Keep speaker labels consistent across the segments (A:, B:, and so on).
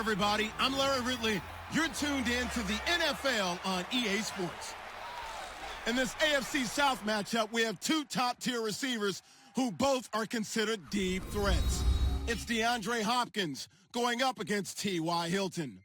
A: everybody. I'm Larry Ridley. You're tuned in to the NFL on EA Sports. In this AFC South matchup, we have two top-tier receivers who both are considered deep threats. It's DeAndre Hopkins going up against T.Y. Hilton.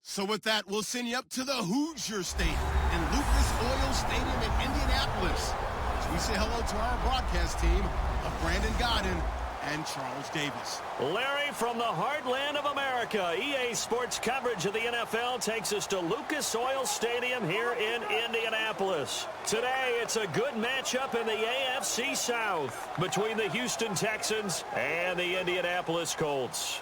A: So with that, we'll send you up to the Hoosier Stadium and Lucas Oil Stadium in Indianapolis, as we say hello to our broadcast team of Brandon Godden and Charles Davis.
B: Larry, from the heartland of America, EA Sports coverage of the NFL takes us to Lucas Oil Stadium here in Indianapolis. Today, it's a good matchup in the AFC South between the Houston Texans and the Indianapolis Colts.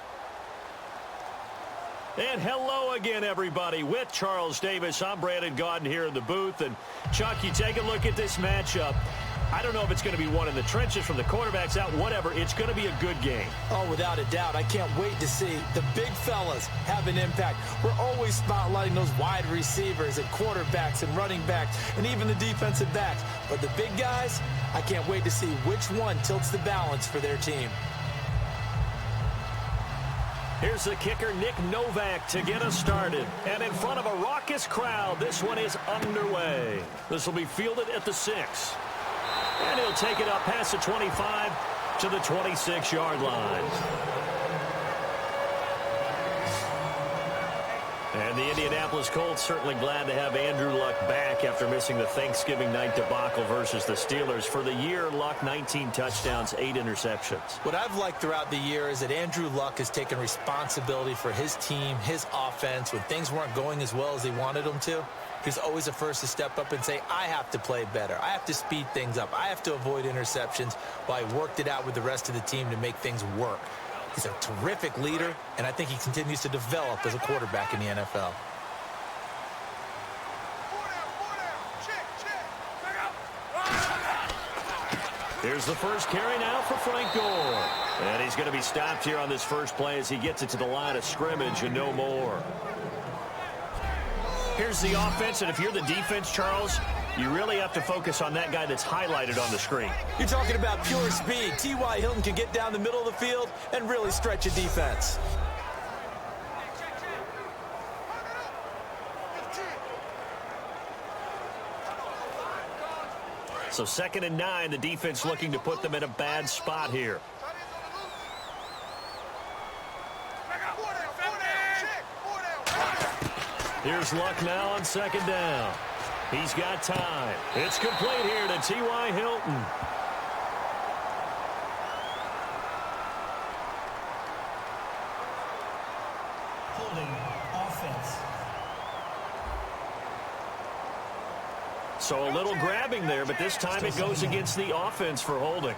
B: And hello again, everybody. With Charles Davis, I'm Brandon Godden here in the booth. And, Chuck, you take a look at this matchup. I don't know if it's going to be one in the trenches from the quarterbacks out, whatever. It's going to be a good game.
C: Oh, without a doubt. I can't wait to see the big fellas have an impact. We're always spotlighting those wide receivers and quarterbacks and running backs and even the defensive backs. But the big guys, I can't wait to see which one tilts the balance for their team.
B: Here's the kicker, Nick Novak, to get us started. And in front of a raucous crowd, this one is underway. This will be fielded at the 6. And he'll take it up past the 25 to the 26-yard line. And the Indianapolis Colts certainly glad to have Andrew Luck back after missing the Thanksgiving night debacle versus the Steelers. For the year, Luck, 19 touchdowns, 8 interceptions.
C: What I've liked throughout the year is that Andrew Luck has taken responsibility for his team, his offense. When things weren't going as well as he wanted them to, he's always the first to step up and say, I have to play better. I have to speed things up. I have to avoid interceptions, while he worked it out with the rest of the team to make things work. He's a terrific leader, and I think he continues to develop as a quarterback in the NFL.
B: Here's the first carry now for Frank Gore. And he's going to be stopped here on this first play as he gets it to the line of scrimmage and no more. Here's the offense, and if you're the defense, Charles, you really have to focus on that guy that's highlighted on the screen.
C: You're talking about pure speed. T.Y. Hilton can get down the middle of the field and really stretch a defense.
B: So 2nd and 9, the defense looking to put them in a bad spot here. Here's Luck now on 2nd down. He's got time. It's complete here to T.Y. Hilton.
D: Holding offense.
B: So a little grabbing there, but this time it goes against the offense for holding.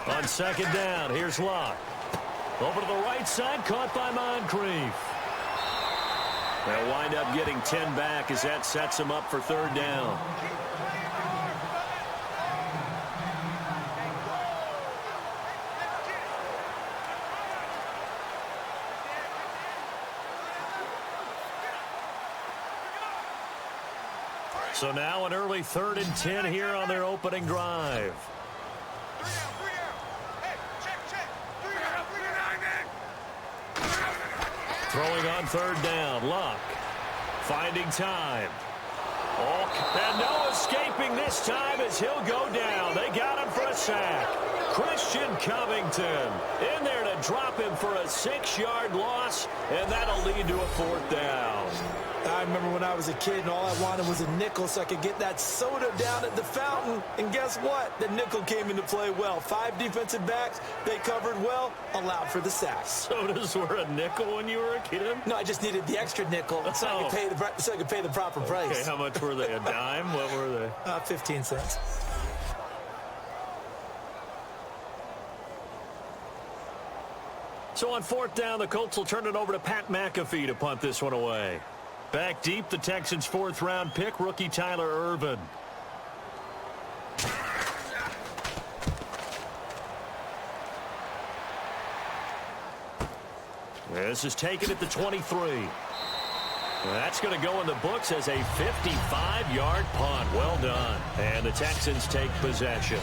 B: On 2nd down, here's Luck. Over to the right side, caught by Moncrief. They'll wind up getting 10 back as that sets them up for 3rd down. So now an early 3rd and 10 here on their opening drive. Throwing on 3rd down, Luck finding time. Oh, and no escaping this time as he'll go down. They got him for a sack. Christian Covington in there to drop him for a 6-yard loss, and that'll lead to a 4th down.
C: I remember when I was a kid and all I wanted was a nickel so I could get that soda down at the fountain. And guess what? The nickel came into play well. 5 defensive backs, they covered well, allowed for the sacks.
B: Sodas were a nickel when you were a kid?
C: No, I just needed the extra nickel so I could pay the proper price.
B: Okay, how much were they? A dime? What were they?
C: 15 cents.
B: So on 4th down, the Colts will turn it over to Pat McAfee to punt this one away. Back deep, the Texans' fourth-round pick, rookie Tyler Ervin. This is taken at the 23. That's going to go in the books as a 55-yard punt. Well done. And the Texans take possession.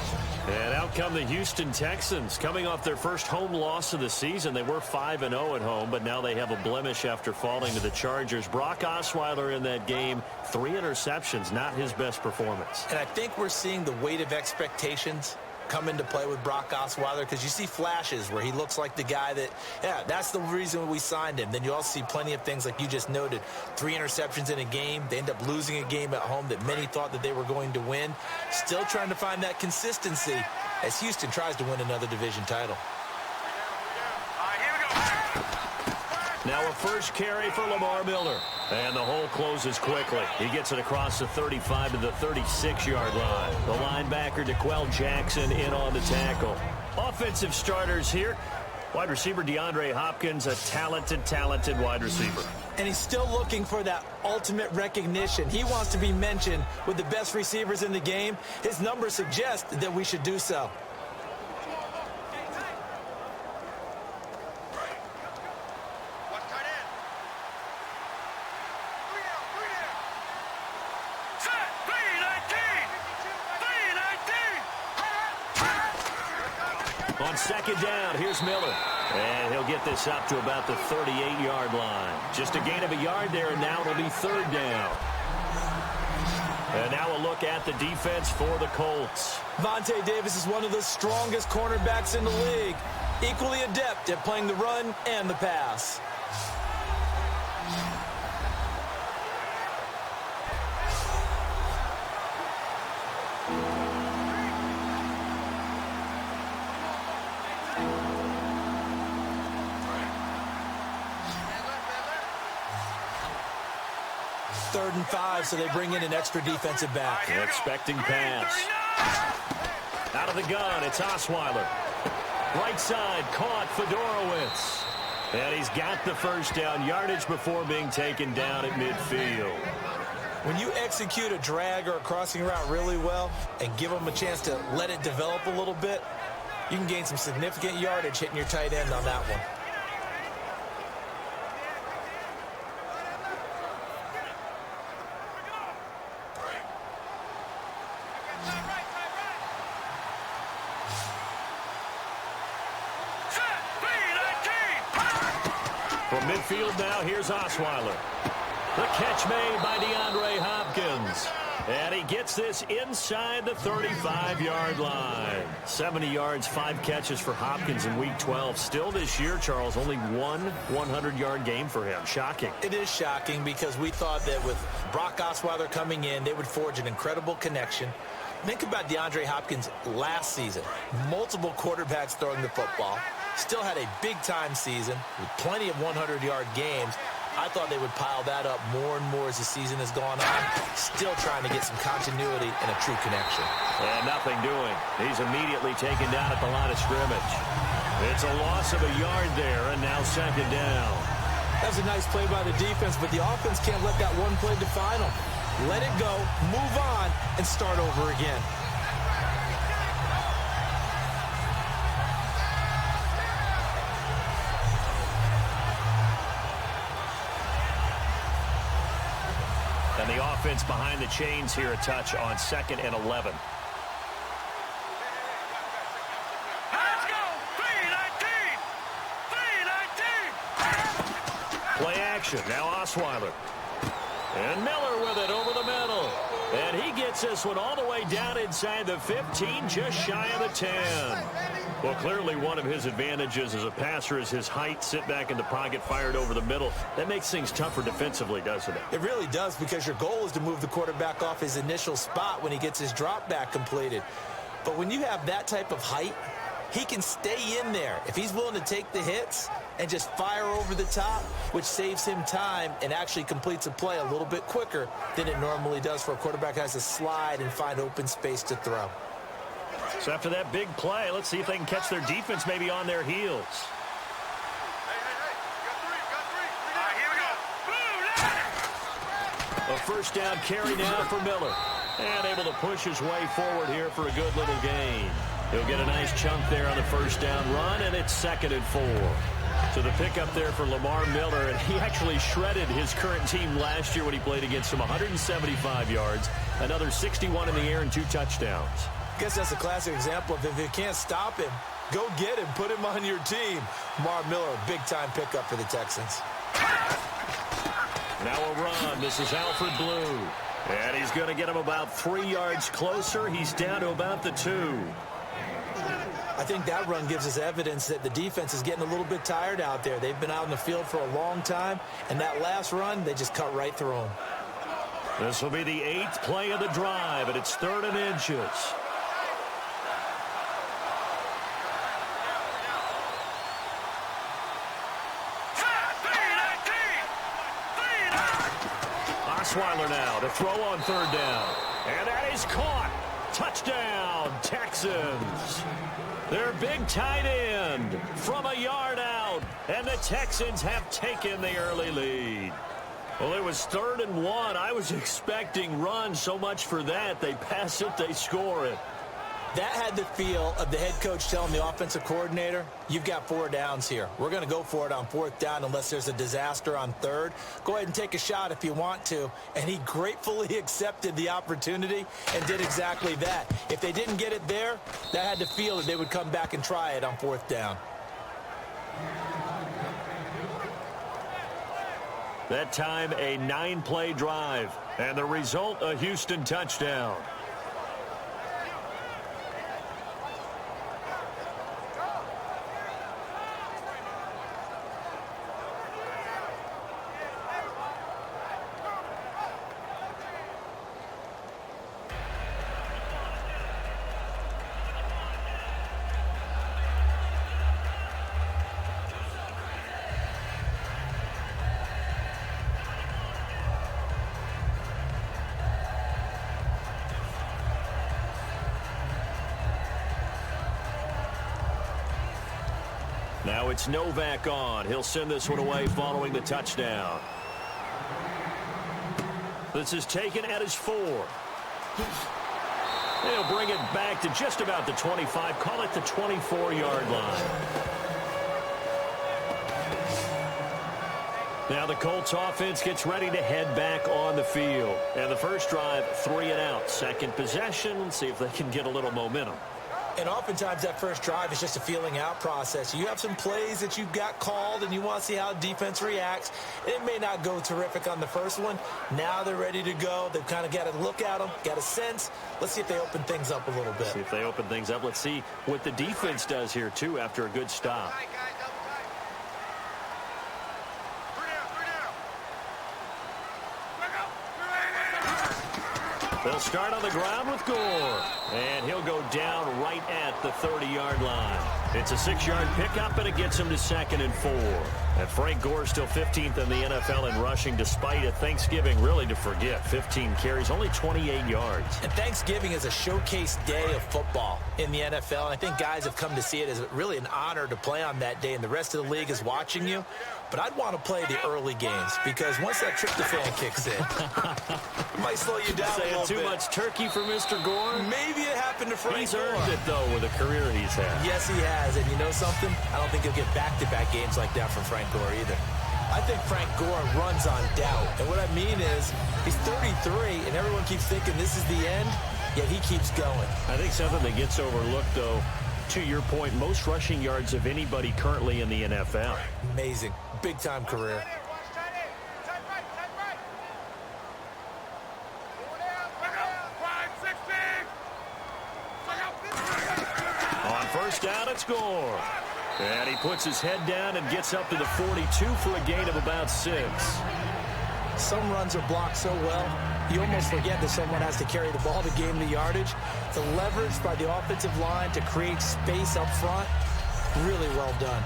B: And out come the Houston Texans, coming off their first home loss of the season. They were 5-0 at home, but now they have a blemish after falling to the Chargers. Brock Osweiler in that game, 3 interceptions, not his best performance.
C: And I think we're seeing the weight of expectations come into play with Brock Osweiler, because you see flashes where he looks like the guy that, yeah, that's the reason we signed him. Then you also see plenty of things like you just noted. 3 interceptions in a game. They end up losing a game at home that many thought that they were going to win. Still trying to find that consistency as Houston tries to win another division title.
B: Now a first carry for Lamar Miller. And the hole closes quickly. He gets it across the 35 to the 36-yard line. The linebacker, DeQuell Jackson, in on the tackle. Offensive starters here. Wide receiver DeAndre Hopkins, a talented wide receiver.
C: And he's still looking for that ultimate recognition. He wants to be mentioned with the best receivers in the game. His numbers suggest that we should do so.
B: On second down, here's Miller. And he'll get this up to about the 38-yard line. Just a gain of a yard there, and now it'll be third down. And now a look at the defense for the Colts.
C: Vontae Davis is one of the strongest cornerbacks in the league. Equally adept at playing the run and the pass. Third and 5, so they bring in an extra defensive back.
B: Expecting pass. Out of the gun, it's Osweiler. Right side, caught Fedorowicz. And he's got the first down, yardage before being taken down at midfield.
C: When you execute a drag or a crossing route really well and give them a chance to let it develop a little bit, you can gain some significant yardage hitting your tight end on that one.
B: From midfield now, here's Osweiler. The catch made by DeAndre Hopkins. And he gets this inside the 35-yard line. 70 yards, 5 catches for Hopkins in Week 12. Still this year, Charles, only one 100-yard game for him. Shocking.
C: It is shocking because we thought that with Brock Osweiler coming in, they would forge an incredible connection. Think about DeAndre Hopkins last season. Multiple quarterbacks throwing the football. Still had a big-time season with plenty of 100-yard games. I thought they would pile that up more and more as the season has gone on. Still trying to get some continuity and a true connection.
B: And nothing doing. He's immediately taken down at the line of scrimmage. It's a loss of a yard there, and now second down.
C: That was a nice play by the defense, but the offense can't let that one play define them. Let it go, move on, and start over again.
B: And the offense behind the chains here, a touch on 2nd and 11.
E: Let's go! 3-19!
B: Play action. Now Osweiler. And Miller with it over the middle. And he gets this one all the way down inside the 15, just shy of the 10. Well, clearly one of his advantages as a passer is his height. Sit back in the pocket, fired over the middle. That makes things tougher defensively, doesn't it?
C: It really does, because your goal is to move the quarterback off his initial spot when he gets his drop back completed. But when you have that type of height, he can stay in there if he's willing to take the hits and just fire over the top, which saves him time and actually completes a play a little bit quicker than it normally does for a quarterback who has to slide and find open space to throw.
B: So after that big play, let's see if they can catch their defense maybe on their heels.
E: Hey, got three. All right, here we go.
B: A first down carry now for Miller. And able to push his way forward here for a good little gain. He'll get a nice chunk there on the first down run, and it's 2nd and 4. So the pickup there for Lamar Miller, and he actually shredded his current team last year when he played against them. 175 yards, another 61 in the air, and 2 touchdowns.
C: I guess that's a classic example of if you can't stop him, go get him, put him on your team. Lamar Miller, a big-time pickup for the Texans.
B: Now a run. This is Alfred Blue. And he's going to get him about 3 yards closer. He's down to about the 2.
C: I think that run gives us evidence that the defense is getting a little bit tired out there. They've been out in the field for a long time, and that last run, they just cut right through them.
B: This will be the 8th play of the drive, and it's 3rd and inches. Osweiler now to throw on 3rd down. And that is caught. Touchdown, Texans. Their big tight end from a yard out. And the Texans have taken the early lead. Well, it was 3rd and 1. I was expecting runs. So much for that. They pass it, they score it.
C: That had the feel of the head coach telling the offensive coordinator, you've got 4 downs here. We're going to go for it on 4th down unless there's a disaster on 3rd. Go ahead and take a shot if you want to. And he gratefully accepted the opportunity and did exactly that. If they didn't get it there, that had the feel that they would come back and try it on 4th down.
B: That time, a 9-play drive. And the result, a Houston touchdown. Now it's Novak on. He'll send this one away following the touchdown. This is taken at his 4. They'll bring it back to just about the 25. Call it the 24-yard line. Now the Colts offense gets ready to head back on the field. And the first drive, 3 and out. Second possession. Let's see if they can get a little momentum.
C: And oftentimes that first drive is just a feeling out process. You have some plays that you've got called and you want to see how defense reacts. It may not go terrific on the first one. Now they're ready to go. They've kind of got to look at them, got a sense. Let's see if they open things up a little bit.
B: See if they open things up. Let's see what the defense does here, too, after a good stop. They'll start on the ground with Gore. And he'll go down right at the 30-yard line. It's a 6-yard pickup, and it gets him to 2nd and 4. And Frank Gore still 15th in the NFL in rushing, despite a Thanksgiving really to forget. 15 carries, only 28 yards.
C: And Thanksgiving is a showcase day of football in the NFL. I think guys have come to see it as really an honor to play on that day, and the rest of the league is watching you. But I'd want to play the early games because once that tryptophan kicks in, it might slow you down a little bit.
B: Saying too much turkey for Mr. Gore?
C: Maybe it happened to Frank Gore.
B: He's earned it, though, with a career he's had.
C: Yes, he has. And you know something? I don't think he'll get back-to-back games like that from Frank Gore either. I think Frank Gore runs on doubt. And what I mean is he's 33, and everyone keeps thinking this is the end, yet he keeps going.
B: I think something that gets overlooked, though, to your point, most rushing yards of anybody currently in the NFL.
C: Amazing. Big-time career.
B: On first down, it's Gore. And he puts his head down and gets up to the 42 for a gain of about 6.
C: Some runs are blocked so well, you almost forget that someone has to carry the ball to gain the yardage. The leverage by the offensive line to create space up front, really well done.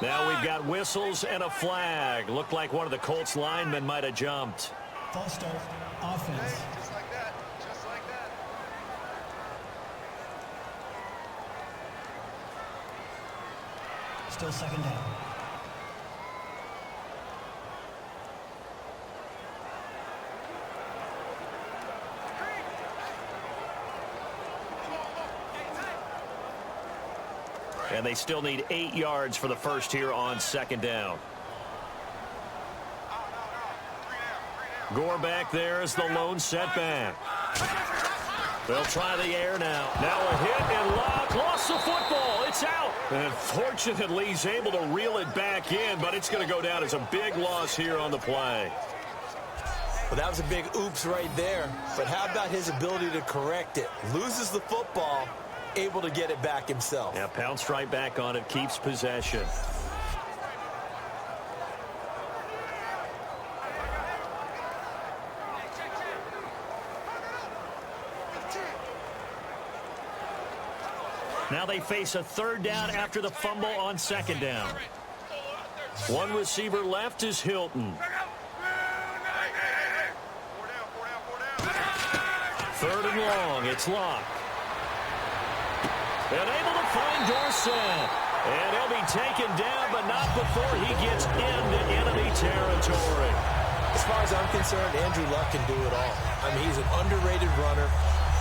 B: Now we've got whistles and a flag. Looked like one of the Colts linemen might have jumped.
D: False start, offense. Still second down.
B: And they still need 8 yards for the first here on second down. Gore back there is the lone setback. They'll try the air now. Now a hit and Locke lost the football. It's out. And fortunately, he's able to reel it back in, but it's going to go down as a big loss here on the play.
C: Well, that was a big oops right there. But how about his ability to correct it? Loses the football, able to get it back himself.
B: Yeah, pounced right back on it, keeps possession. Now they face a third down after the fumble on second down. One receiver left is Hilton. Third and long, it's Locke. And able to find Dorsett. And he'll be taken down, but not before he gets into enemy territory.
C: As far as I'm concerned, Andrew Luck can do it all. I mean, he's an underrated runner.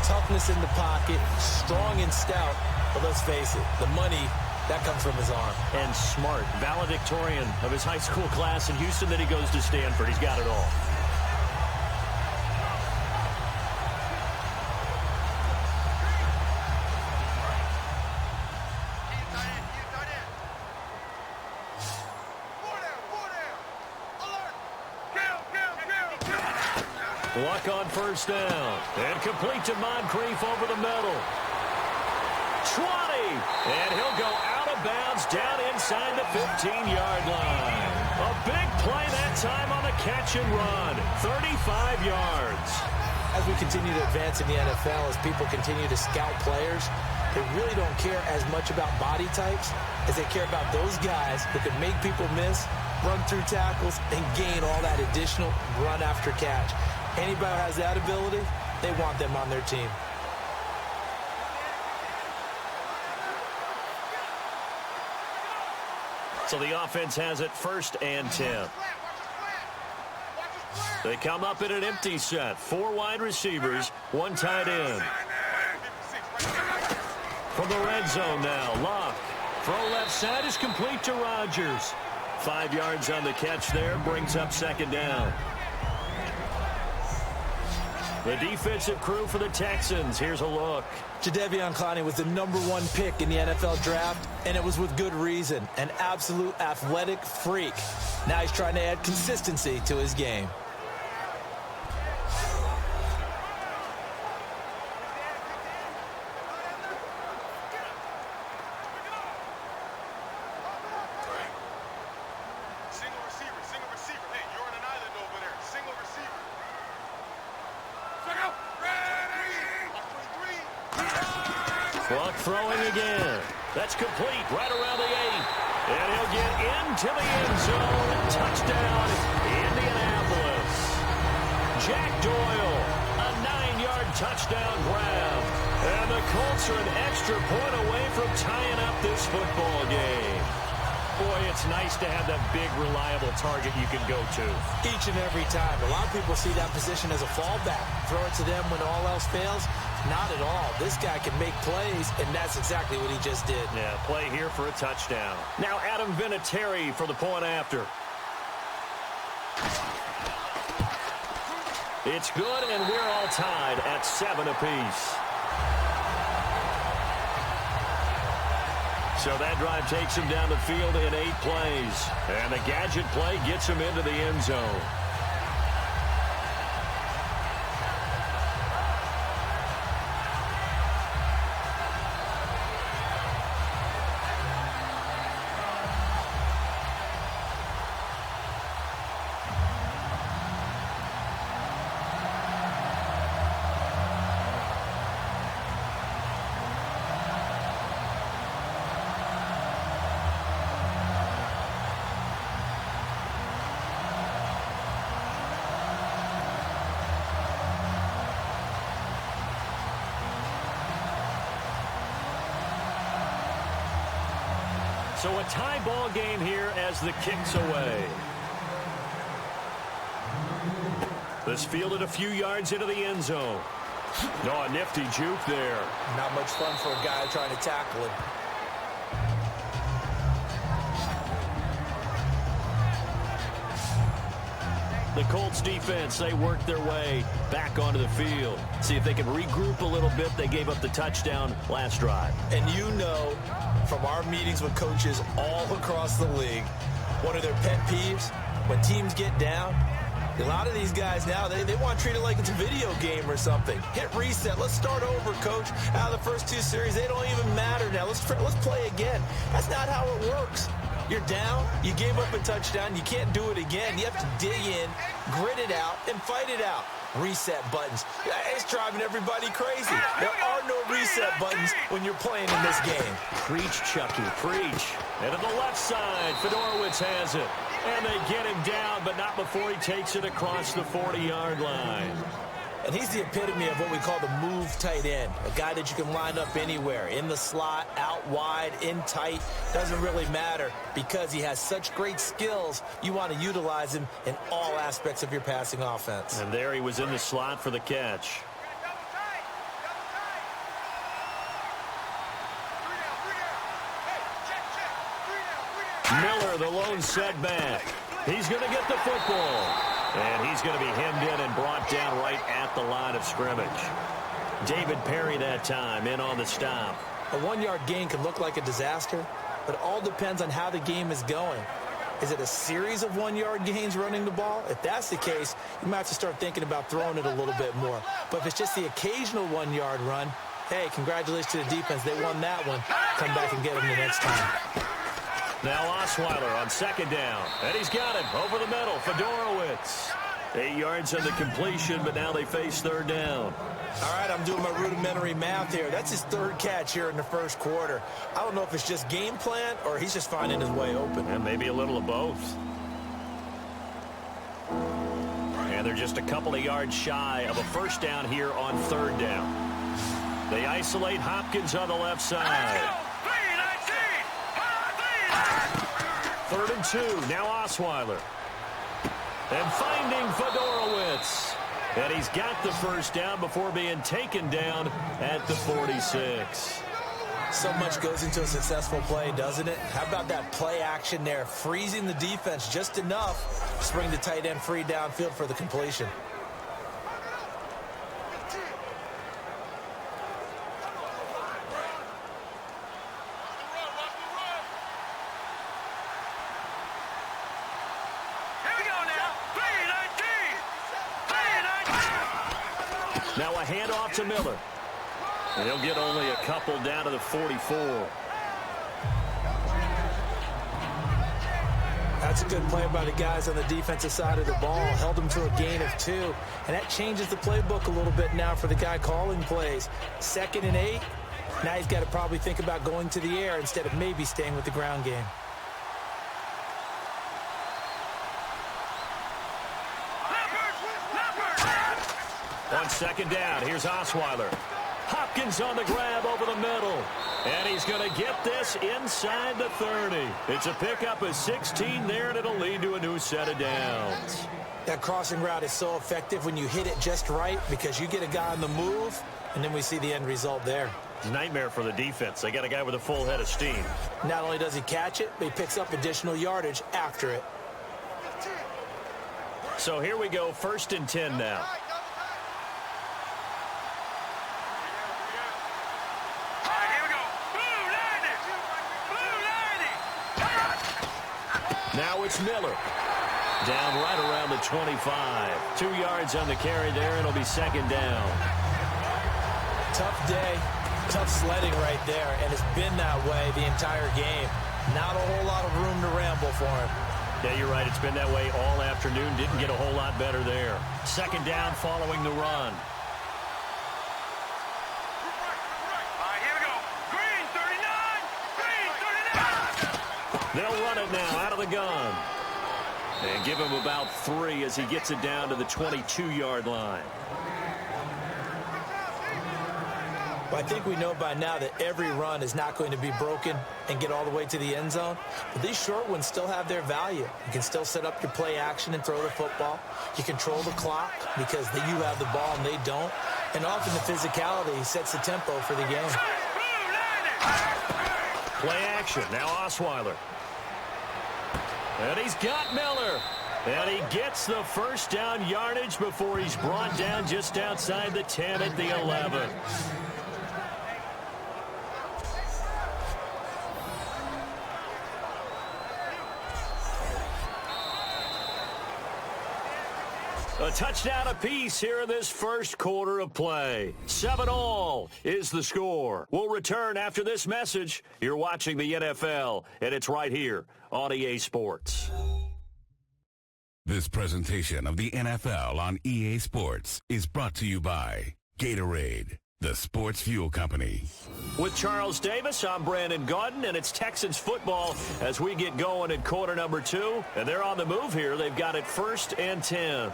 C: Toughness in the pocket, strong and stout. But let's face it, the money, that comes from his arm.
B: And smart, valedictorian of his high school class in Houston, then he goes to Stanford. He's got it all. Luck on first down. And complete to Moncrief over the middle. 20. And he'll go out of bounds down inside the 15-yard line. A big play that time on the catch and run. 35 yards.
C: As we continue to advance in the NFL, as people continue to scout players, they really don't care as much about body types as they care about those guys who can make people miss, run through tackles, and gain all that additional run after catch. Anybody who has that ability, they want them on their team.
B: So the offense has it 1st and 10. They come up in an empty set. 4 wide receivers, 1 tight end. From the red zone now, Locke. Throw left side is complete to Rodgers. 5 yards on the catch there, brings up second down. The defensive crew for the Texans. Here's a look.
C: Jadeveon Clowney was the #1 pick in the NFL draft, and it was with good reason. An absolute athletic freak. Now he's trying to add consistency to his game.
B: Luck throwing again. That's complete right around the 8. And he'll get into the end zone. Touchdown, Indianapolis. Jack Doyle, a 9-yard touchdown grab. And the Colts are an extra point away from tying up this football game. Boy, it's nice to have that big, reliable target you can go to.
C: Each and every time. A lot of people see that position as a fallback. Throw it to them when all else fails. Not at all. This guy can make plays, and that's exactly what he just did.
B: Yeah, play here for a touchdown. Now Adam Vinatieri for the point after. It's good, and we're all tied at 7 apiece. So that drive takes him down the field in 8 plays. And the gadget play gets him into the end zone. So a tie ball game here as the kick's away. This fielded a few yards into the end zone. Oh, a nifty juke there.
C: Not much fun for a guy trying to tackle him.
B: The Colts defense, they worked their way back onto the field. See if they can regroup a little bit. They gave up the touchdown last drive.
C: And you know, from our meetings with coaches all across the league, one of their pet peeves, when teams get down, a lot of these guys now, they want to treat it like it's a video game or something. Hit reset. Let's start over, coach. Out of the first 2 series, they don't even matter now. Let's play again. That's not how it works. You're down. You gave up a touchdown. You can't do it again. You have to dig in, grit it out, and fight it out. Reset buttons. It's driving everybody crazy. There are no reset buttons when you're playing in this game.
B: Preach, Chucky, preach. And to the left side, Fedorowicz has it. And they get him down, but not before he takes it across the 40-yard line.
C: And he's the epitome of what we call the move tight end. A guy that you can line up anywhere. In the slot, out wide, in tight. Doesn't really matter because he has such great skills. You want to utilize him in all aspects of your passing offense.
B: And there he was in the slot for the catch. Miller, the lone setback. He's going to get the football. And he's going to be hemmed in and brought down right at the line of scrimmage. David Perry that time in on the stop.
C: A 1-yard gain can look like a disaster, but it all depends on how the game is going. Is it a series of 1-yard gains running the ball? If that's the case, you might have to start thinking about throwing it a little bit more. But if it's just the occasional 1-yard run, hey, congratulations to the defense. They won that one. Come back and get them the next time.
B: Now Osweiler on second down. And he's got him over the middle. Fedorowicz. 8 yards on the completion, but now they face third down.
C: All right, I'm doing my rudimentary math here. That's his 3rd catch here in the first quarter. I don't know if it's just game plan or he's just finding his way open.
B: And maybe a little of both. And they're just a couple of yards shy of a first down here on third down. They isolate Hopkins on the left side. 3rd and 2. Now Osweiler. And finding Fedorowicz. And he's got the first down before being taken down at the 46.
C: So much goes into a successful play, doesn't it? How about that play action there? Freezing the defense just enough to spring the tight end free downfield for the completion.
B: Now a handoff to Miller. And he'll get only a couple down to the 44.
C: That's a good play by the guys on the defensive side of the ball. Held them to a gain of 2. And that changes the playbook a little bit now for the guy calling plays. 2nd and 8. Now he's got to probably think about going to the air instead of maybe staying with the ground game.
B: On second down, here's Osweiler. Hopkins on the grab over the middle. And he's going to get this inside the 30. It's a pickup of 16 there, and it'll lead to a new set of downs.
C: That crossing route is so effective when you hit it just right because you get a guy on the move, and then we see the end result there.
B: Nightmare for the defense. They got a guy with a full head of steam.
C: Not only does he catch it, but he picks up additional yardage after it.
B: So here we go, 1st and 10 now. Now it's Miller. Down right around the 25. 2 yards on the carry there. It'll be 2nd down.
C: Tough day. Tough sledding right there. And it's been that way the entire game. Not a whole lot of room to ramble for him.
B: Yeah, you're right. It's been that way all afternoon. Didn't get a whole lot better there. 2nd down following the run. They'll run it now out of the gun. And give him about 3 as he gets it down to the 22-yard line.
C: Well, I think we know by now that every run is not going to be broken and get all the way to the end zone. But these short ones still have their value. You can still set up your play action and throw the football. You control the clock because you have the ball and they don't. And often the physicality sets the tempo for the game.
B: Play action. Now Osweiler. And he's got Miller. And he gets the first down yardage before he's brought down just outside the 10 at the 11. A touchdown apiece here in this first quarter of play. 7-all is the score. We'll return after this message. You're watching the NFL, and it's right here on EA Sports.
F: This presentation of the NFL on EA Sports is brought to you by Gatorade, the sports fuel company.
B: With Charles Davis, I'm Brandon Gaudin, and it's Texans football as we get going in quarter number 2. And they're on the move here. They've got it 1st and 10.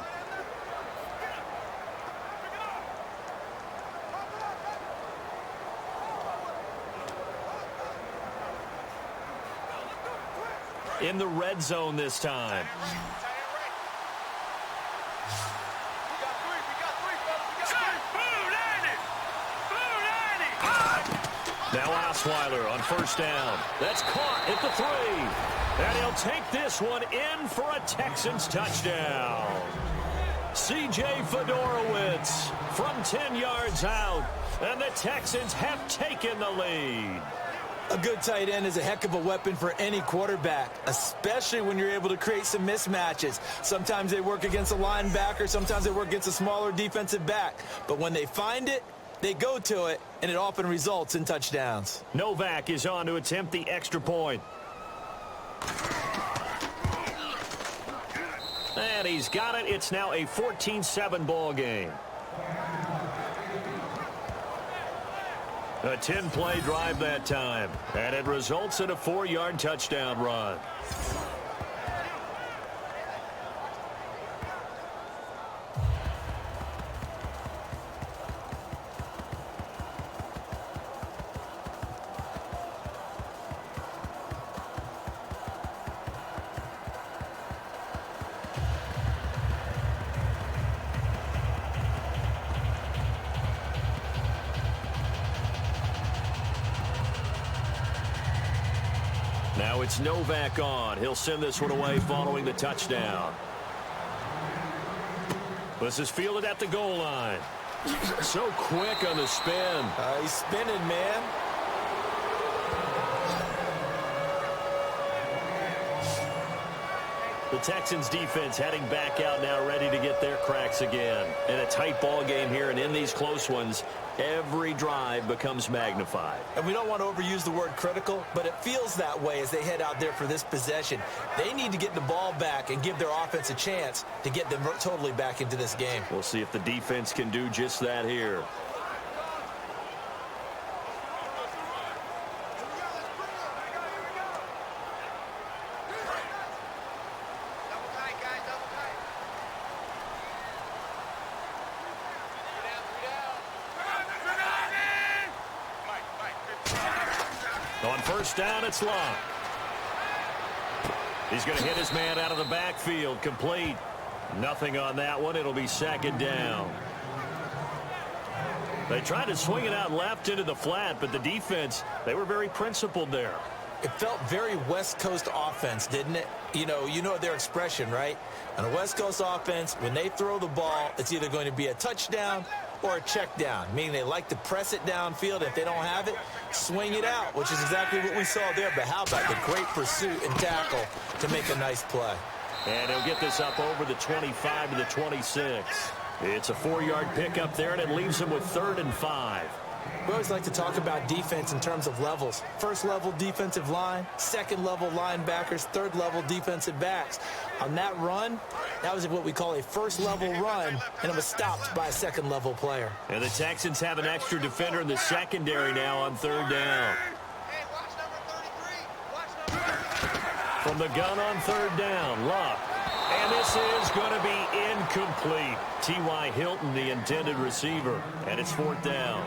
B: In the red zone this time. Now Osweiler on 1st down. That's caught at the 3. And he'll take this one in for a Texans touchdown. C.J. Fedorowicz from 10 yards out. And the Texans have taken the lead.
C: A good tight end is a heck of a weapon for any quarterback, especially when you're able to create some mismatches. Sometimes they work against a linebacker, sometimes they work against a smaller defensive back. But when they find it, they go to it, and it often results in touchdowns.
B: Novak is on to attempt the extra point. And he's got it. It's now a 14-7 ball game. A 10-play drive that time, and it results in a 4-yard touchdown run. Now it's Novak on. He'll send this one away following the touchdown. This is fielded at the goal line. So quick on the spin.
C: He's spinning, man.
B: The Texans defense heading back out now, ready to get their cracks again. In a tight ball game here, and in these close ones, every drive becomes magnified.
C: And we don't want to overuse the word critical, but it feels that way as they head out there for this possession. They need to get the ball back and give their offense a chance to get them totally back into this game.
B: We'll see if the defense can do just that here. On 1st down, it's Locke. He's going to hit his man out of the backfield. Complete. Nothing on that one. It'll be 2nd down. They tried to swing it out left into the flat, but the defense, they were very principled there.
C: It felt very West Coast offense, didn't it? You know their expression, right? On a West Coast offense, when they throw the ball, it's either going to be a touchdown or a check down, meaning they like to press it downfield. If they don't have it, swing it out, which is exactly what we saw there. But how about the great pursuit and tackle to make a nice play?
B: And he'll get this up over the 25 to the 26. It's a 4-yard pickup there, and it leaves him with 3rd and 5.
C: We always like to talk about defense in terms of levels. 1st level defensive line, 2nd level linebackers, 3rd level defensive backs. On that run, that was what we call a 1st level run, and it was stopped by a 2nd level player.
B: And the Texans have an extra defender in the secondary now on 3rd down. From the gun on 3rd down, Luck. And This is going to be incomplete. T.Y. Hilton, the intended receiver, and it's 4th down.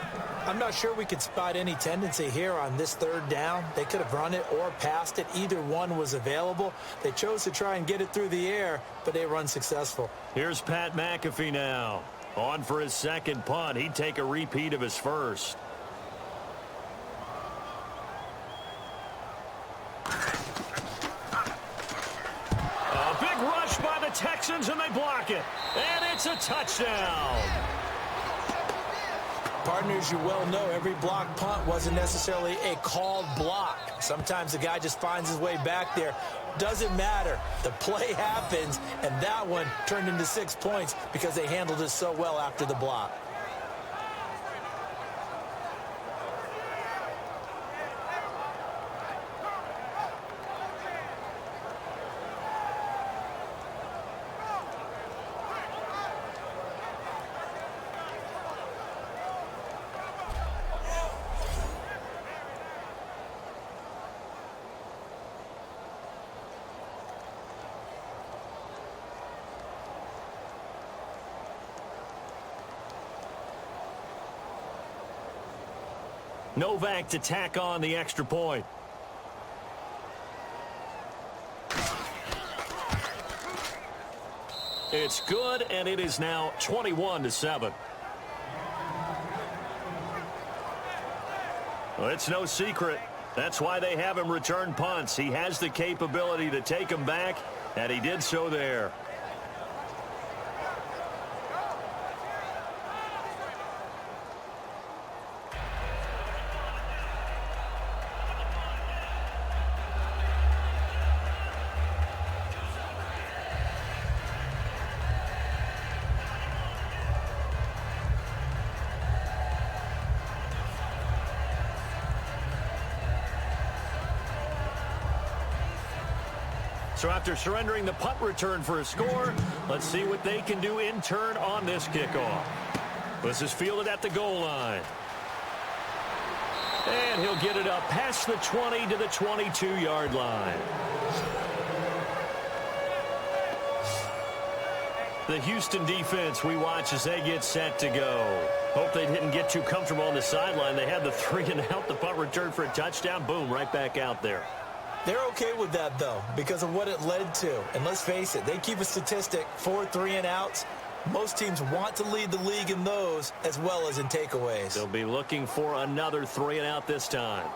C: I'm not sure we could spot any tendency here on this 3rd down. They could have run it or passed it. Either one was available. They chose to try and get it through the air, but they were unsuccessful.
B: Here's Pat McAfee now. On for his 2nd punt. He'd take a repeat of his 1st. A big rush by the Texans, and they block it. And it's a touchdown.
C: Partners, you well know every block punt wasn't necessarily a called block. Sometimes the guy just finds his way back there. Doesn't matter. The play happens, and that one turned into 6 points because they handled it so well after the block.
B: Novak to tack on the extra point. It's good, and it is now 21-7. Well, it's no secret. That's why they have him return punts. He has the capability to take them back, and he did so there. So after surrendering the punt return for a score, let's see what they can do in turn on this kickoff. This is fielded at the goal line. And he'll get it up past the 20 to the 22-yard line. The Houston defense we watch as they get set to go. Hope they didn't get too comfortable on the sideline. They had the 3-and-out, the punt return for a touchdown. Boom, right back out there.
C: They're okay with that, though, because of what it led to. And let's face it, they keep a statistic, 4 3-and-outs. Most teams want to lead the league in those as well as in takeaways.
B: They'll be looking for another 3-and-out this time.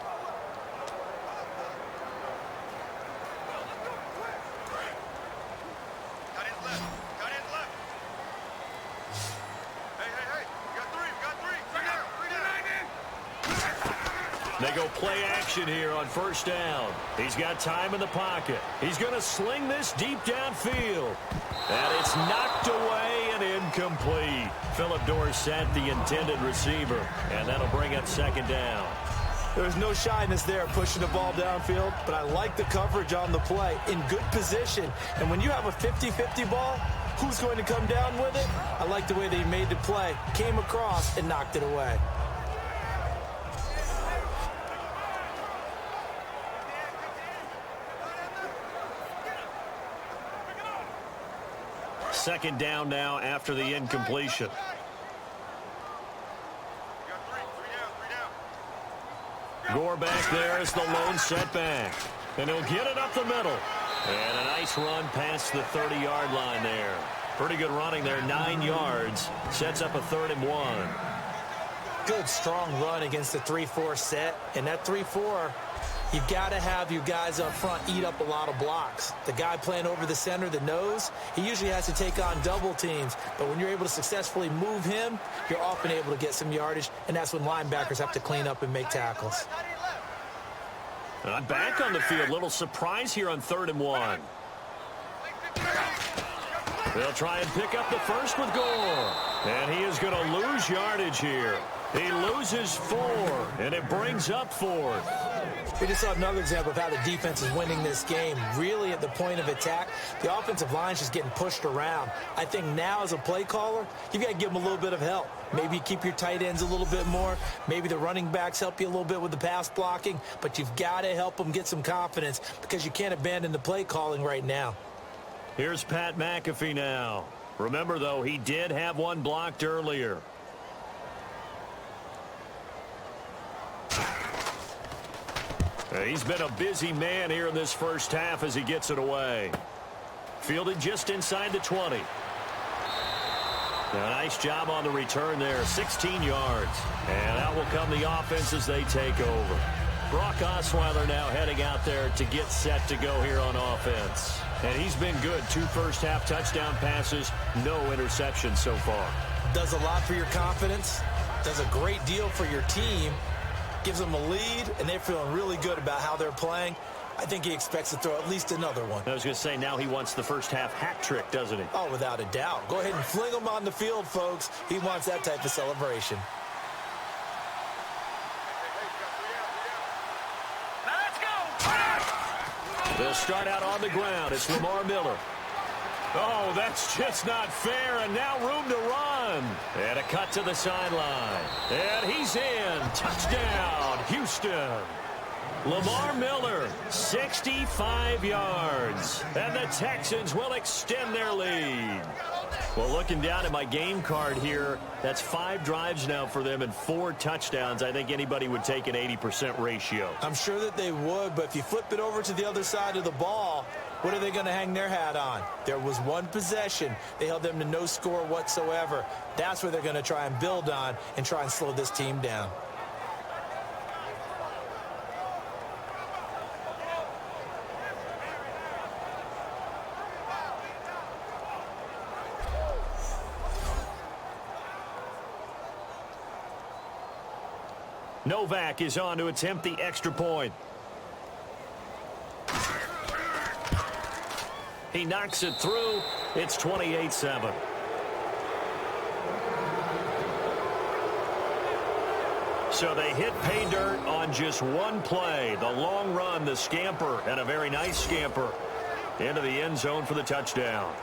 B: They go play action here on 1st down. He's got time in the pocket. He's going to sling this deep downfield. And it's knocked away and incomplete. Philip Dorsett, the intended receiver. And that'll bring up 2nd down.
C: There's no shyness there pushing the ball downfield, but I like the coverage on the play. In good position. And when you have a 50-50 ball, who's going to come down with it? I like the way they made the play. Came across and knocked it away.
B: Second down now after the incompletion. Gore back there is the lone setback. And he'll get it up the middle. And a nice run past the 30-yard line there. Pretty good running there, 9 yards. Sets up a 3rd and 1.
C: Good, strong run against the 3-4 set. And that 3-4, you've got to have your guys up front eat up a lot of blocks. The guy playing over the center, the nose, he usually has to take on double teams. But when you're able to successfully move him, you're often able to get some yardage, and that's when linebackers have to clean up and make tackles.
B: Back on the field. Little surprise here on 3rd and 1. They'll try and pick up the first with Gore. And he is going to lose yardage here. He loses 4, and it brings up 4th.
C: We just saw another example of how the defense is winning this game. Really at the point of attack, the offensive line's just getting pushed around. I think now as a play caller, you've got to give them a little bit of help. Maybe keep your tight ends a little bit more. Maybe the running backs help you a little bit with the pass blocking. But you've got to help them get some confidence because you can't abandon the play calling right now.
B: Here's Pat McAfee now. Remember, though, he did have one blocked earlier. He's been a busy man here in this first half as he gets it away. Fielded just inside the 20. A nice job on the return there, 16 yards. And out will come the offense as they take over. Brock Osweiler now heading out there to get set to go here on offense. And he's been good. 2 first-half touchdown passes, no interceptions so far.
C: Does a lot for your confidence, does a great deal for your team, gives them a lead, and they're feeling really good about how they're playing. I think he expects to throw at least another one.
B: I was going to say, now he wants the first-half hat trick, doesn't he?
C: Oh, without a doubt. Go ahead and fling him on the field, folks. He wants that type of celebration.
B: They'll start out on the ground. It's Lamar Miller. Oh, that's just not fair, and now room to run. And a cut to the sideline. And he's in. Touchdown, Houston. Lamar Miller, 65 yards. And the Texans will extend their lead. Well, looking down at my game card here, that's 5 drives now for them and 4 touchdowns. I think anybody would take an 80% ratio.
C: I'm sure that they would, but if you flip it over to the other side of the ball, what are they going to hang their hat on? There was one possession. They held them to no score whatsoever. That's where they're going to try and build on and try and slow this team down.
B: Novak is on to attempt the extra point. He knocks it through. It's 28-7. So they hit pay dirt on just one play. The long run, the scamper, and a very nice scamper into the end zone for the touchdown.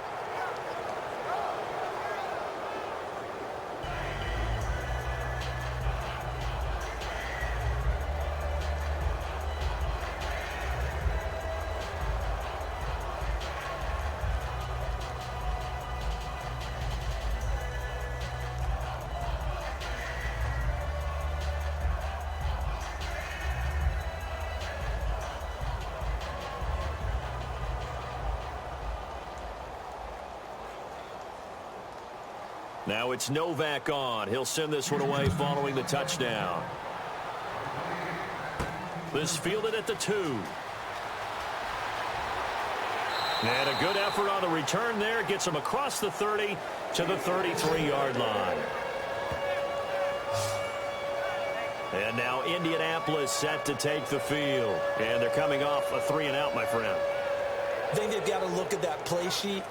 B: Now it's Novak on. He'll send this one away following the touchdown. This fielded at the 2. And a good effort on the return there. Gets him across the 30 to the 33-yard line. And now Indianapolis set to take the field. And they're coming off a 3-and-out, my friend.
C: I think they've got to look at that play sheet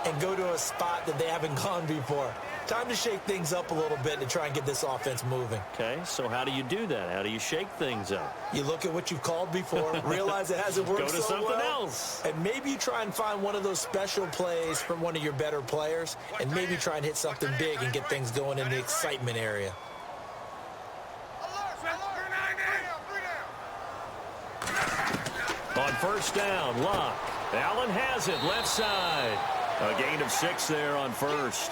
C: and go to a spot that they haven't gone before. Time to shake things up a little bit to try and get this offense moving.
B: Okay, so how do you do that? How do you shake things up?
C: You look at what you've called before, realize it hasn't worked
B: so well. Go to something else.
C: And maybe you try and find one of those special plays from one of your better players, and maybe try and hit something big and get things going in the excitement area.
B: On first down, Luck. Allen has it, left side. A gain of 6 there on first.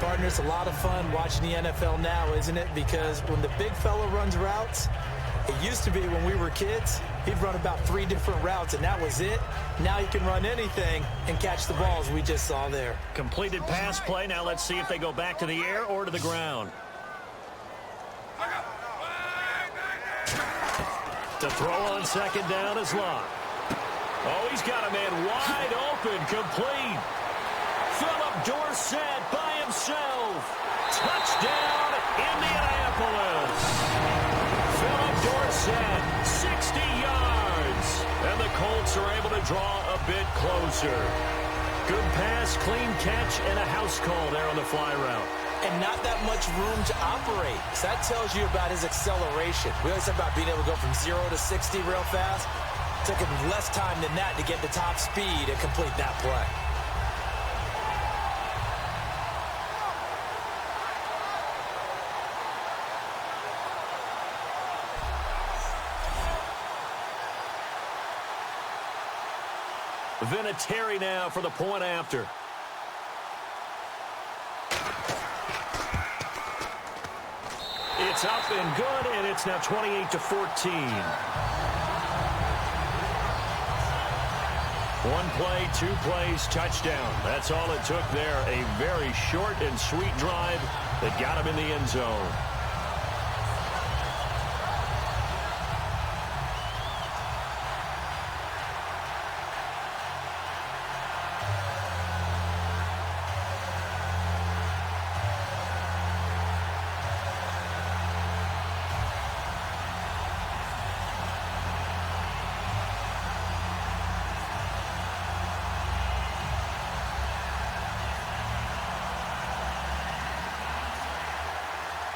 C: Partner, it's a lot of fun watching the NFL now, isn't it? Because when the big fella runs routes, it used to be when we were kids, he'd run about 3 different routes, and that was it. Now he can run anything and catch the balls we just saw there.
B: Completed pass play. Now let's see if they go back to the air or to the ground. To throw on second down is Luck. Oh, he's got a man wide open, complete. Philip Dorsett by himself. Touchdown, Indianapolis. Philip Dorsett, 60 yards. And the Colts are able to draw a bit closer. Good pass, clean catch, and a house call there on the fly route.
C: And not that much room to operate. So that tells you about his acceleration. We always talk about being able to go from 0 to 60 real fast. It took him less time than that to get the top speed and complete that play.
B: Vinatieri now for the point after. It's up and good, and it's now 28-14. One play, 2 plays, touchdown. That's all it took there. A very short and sweet drive that got him in the end zone.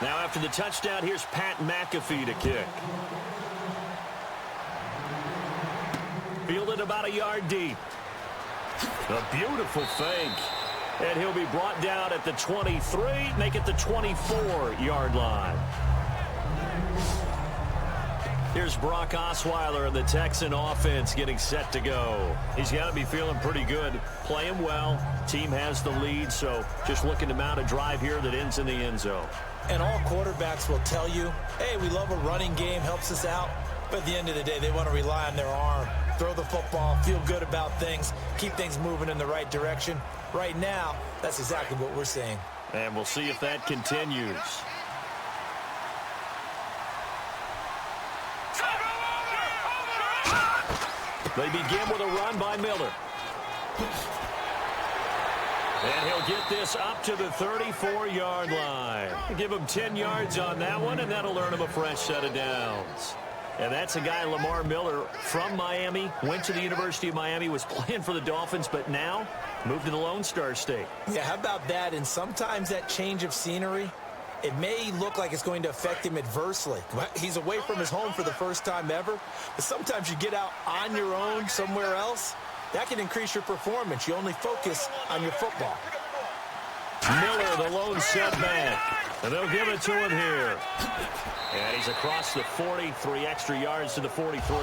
B: Now after the touchdown, here's Pat McAfee to kick. Fielded about a yard deep. A beautiful fake. And he'll be brought down at the 23, make it the 24-yard line. Here's Brock Osweiler and the Texan offense getting set to go. He's got to be feeling pretty good, playing well. Team has the lead, so just looking to mount a drive here that ends in the end zone.
C: And all quarterbacks will tell you, hey, we love a running game, helps us out. But at the end of the day, they want to rely on their arm, throw the football, feel good about things, keep things moving in the right direction. Right now, that's exactly what we're seeing.
B: And we'll see if that continues. They begin with a run by Miller. And he'll get this up to the 34-yard line. Give him 10 yards on that one, and that'll earn him a fresh set of downs. And that's a guy, Lamar Miller, from Miami, went to the University of Miami, was playing for the Dolphins, but now moved to the Lone Star State.
C: Yeah, how about that? And sometimes that change of scenery, it may look like it's going to affect him adversely. He's away from his home for the first time ever. But sometimes you get out on your own somewhere else, that can increase your performance. You only focus on your football.
B: Miller, the lone setback. And they'll give it to him here. And he's across the 40, 3 extra yards to the 43.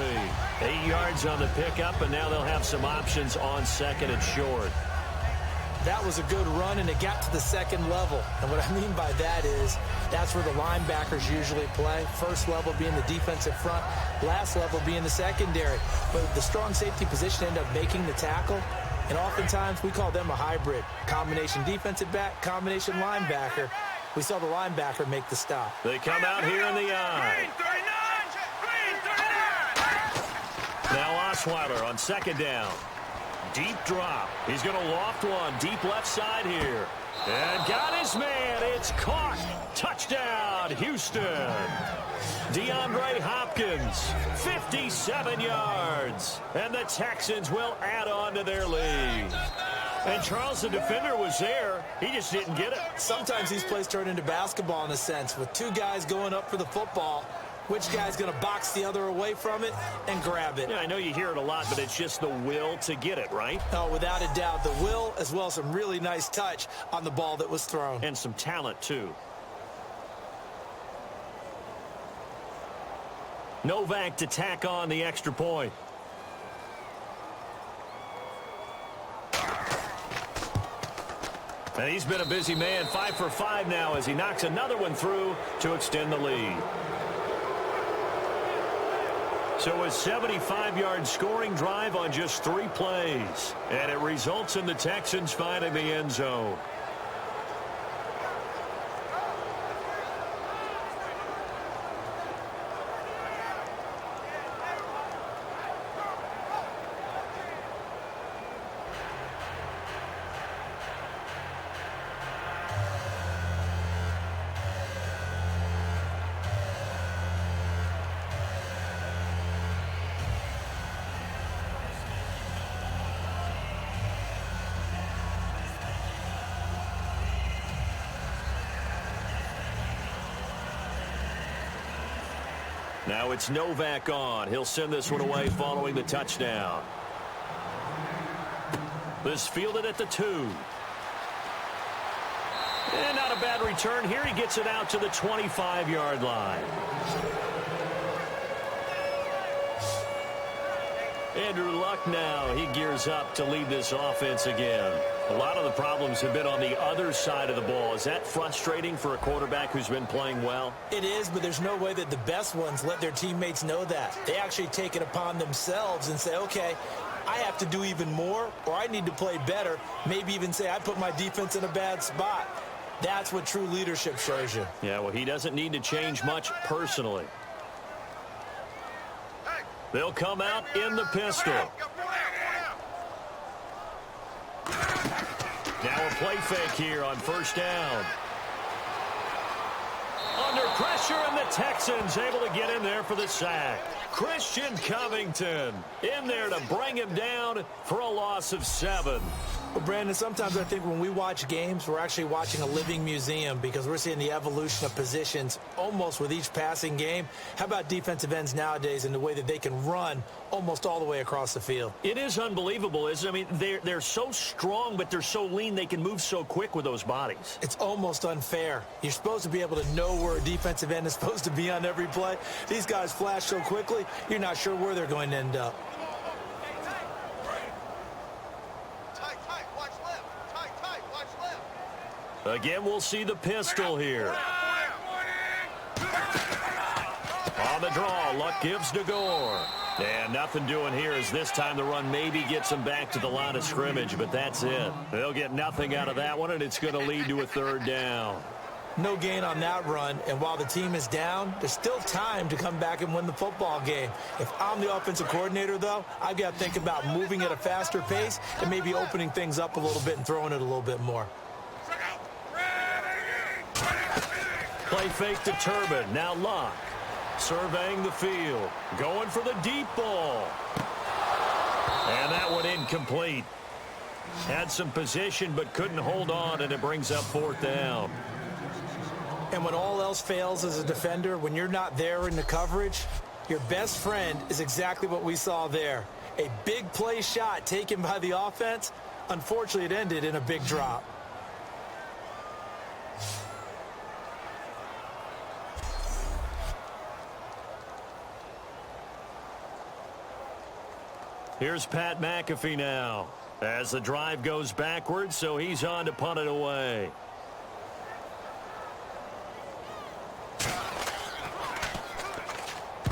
B: 8 yards on the pickup, and now they'll have some options on second and short.
C: That was a good run, and it got to the second level. And what I mean by that is that's where the linebackers usually play. First level being the defensive front, last level being the secondary. But the strong safety position ended up making the tackle, and oftentimes we call them a hybrid. Combination defensive back, combination linebacker. We saw the linebacker make the stop.
B: They come out here in the eye. Now Osweiler on second down. Deep drop. He's going to loft one. Deep left side here. And got his man. It's caught. Touchdown, Houston. DeAndre Hopkins, 57 yards. And the Texans will add on to their lead. And Charles, the defender, was there. He just didn't get it.
C: Sometimes these plays turn into basketball in a sense, with two guys going up for the football. Which guy's going to box the other away from it and grab it?
B: Yeah, I know you hear it a lot, but it's just the will to get it, right?
C: Oh, without a doubt. The will, as well as some really nice touch on the ball that was thrown.
B: And some talent, too. Novak to tack on the extra point. And he's been a busy man, 5 for 5 now as he knocks another one through to extend the lead. So a 75-yard scoring drive on just 3 plays. And it results in the Texans finding the end zone. Now it's Novak on. He'll send this one away following the touchdown. This fielded at the 2. And not a bad return here. He gets it out to the 25-yard line. Andrew Luck now, he gears up to lead this offense again. A lot of the problems have been on the other side of the ball. Is that frustrating for a quarterback who's been playing well?
C: It is, but there's no way that the best ones let their teammates know that. They actually take it upon themselves and say, okay, I have to do even more, or I need to play better. Maybe even say I put my defense in a bad spot. That's what true leadership shows you.
B: Yeah, well, he doesn't need to change much personally. They'll come out in the pistol. Now a play fake here on first down. Under pressure, and the Texans able to get in there for the sack. Christian Covington in there to bring him down for a loss of 7.
C: Well, Brandon, sometimes I think when we watch games, we're actually watching a living museum because we're seeing the evolution of positions almost with each passing game. How about defensive ends nowadays and the way that they can run almost all the way across the field?
B: It is unbelievable, isn't it? I mean, they're so strong, but they're so lean. They can move so quick with those bodies.
C: It's almost unfair. You're supposed to be able to know where a defensive end is supposed to be on every play. These guys flash so quickly, you're not sure where they're going to end up.
B: Again, we'll see the pistol here. On the draw, Luck gives to Gore. And nothing doing here as this time the run maybe gets them back to the line of scrimmage, but that's it. They'll get nothing out of that one, and it's going to lead to a third down.
C: No gain on that run, and while the team is down, there's still time to come back and win the football game. If I'm the offensive coordinator, though, I've got to think about moving at a faster pace and maybe opening things up a little bit and throwing it a little bit more.
B: Play fake to Turbin. Now Luck. Surveying the field. Going for the deep ball. And that one incomplete. Had some position but couldn't hold on, and it brings up fourth down.
C: And when all else fails as a defender, when you're not there in the coverage, your best friend is exactly what we saw there. A big play shot taken by the offense. Unfortunately, it ended in a big drop.
B: Here's Pat McAfee now as the drive goes backwards, so he's on to punt it away.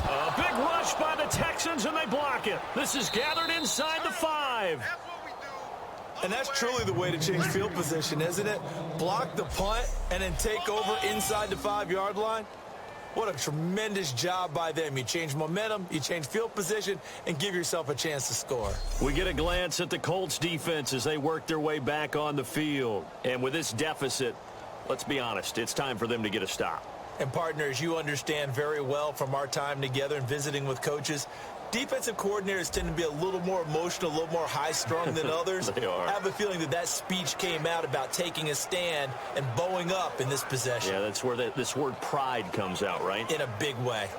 B: A big rush by the Texans, and they block it. This is gathered inside the 5.
C: And that's truly the way to change field position, isn't it? Block the punt and then take over inside the 5-yard line. What a tremendous job by them. You change momentum, you change field position, and give yourself a chance to score.
B: We get a glance at the Colts defense as they work their way back on the field. And with this deficit, let's be honest, it's time for them to get a stop.
C: And partners, you understand very well from our time together and visiting with coaches, defensive coordinators tend to be a little more emotional, a little more high-strung than others.
B: They are.
C: I have a feeling that speech came out about taking a stand and bowing up in this possession.
B: Yeah, that's where this word pride comes out, right?
C: In a big way.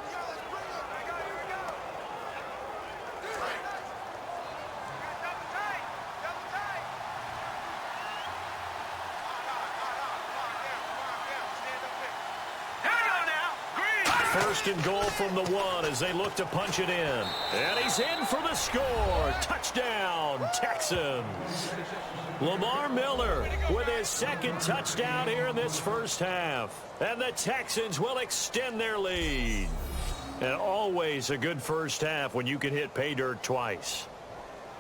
B: First and goal from the 1 as they look to punch it in. And he's in for the score. Touchdown, Texans. Lamar Miller with his second touchdown here in this first half. And the Texans will extend their lead. And always a good first half when you can hit pay dirt twice.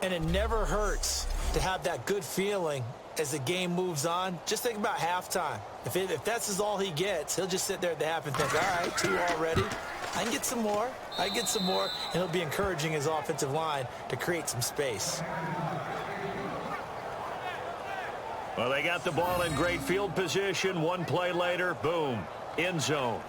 C: And it never hurts to have that good feeling as the game moves on. Just think about halftime. If that's all he gets, he'll just sit there at the half and think, all right, 2 already. I can get some more. And he'll be encouraging his offensive line to create some space.
B: Well, they got the ball in great field position. One play later, boom, end zone.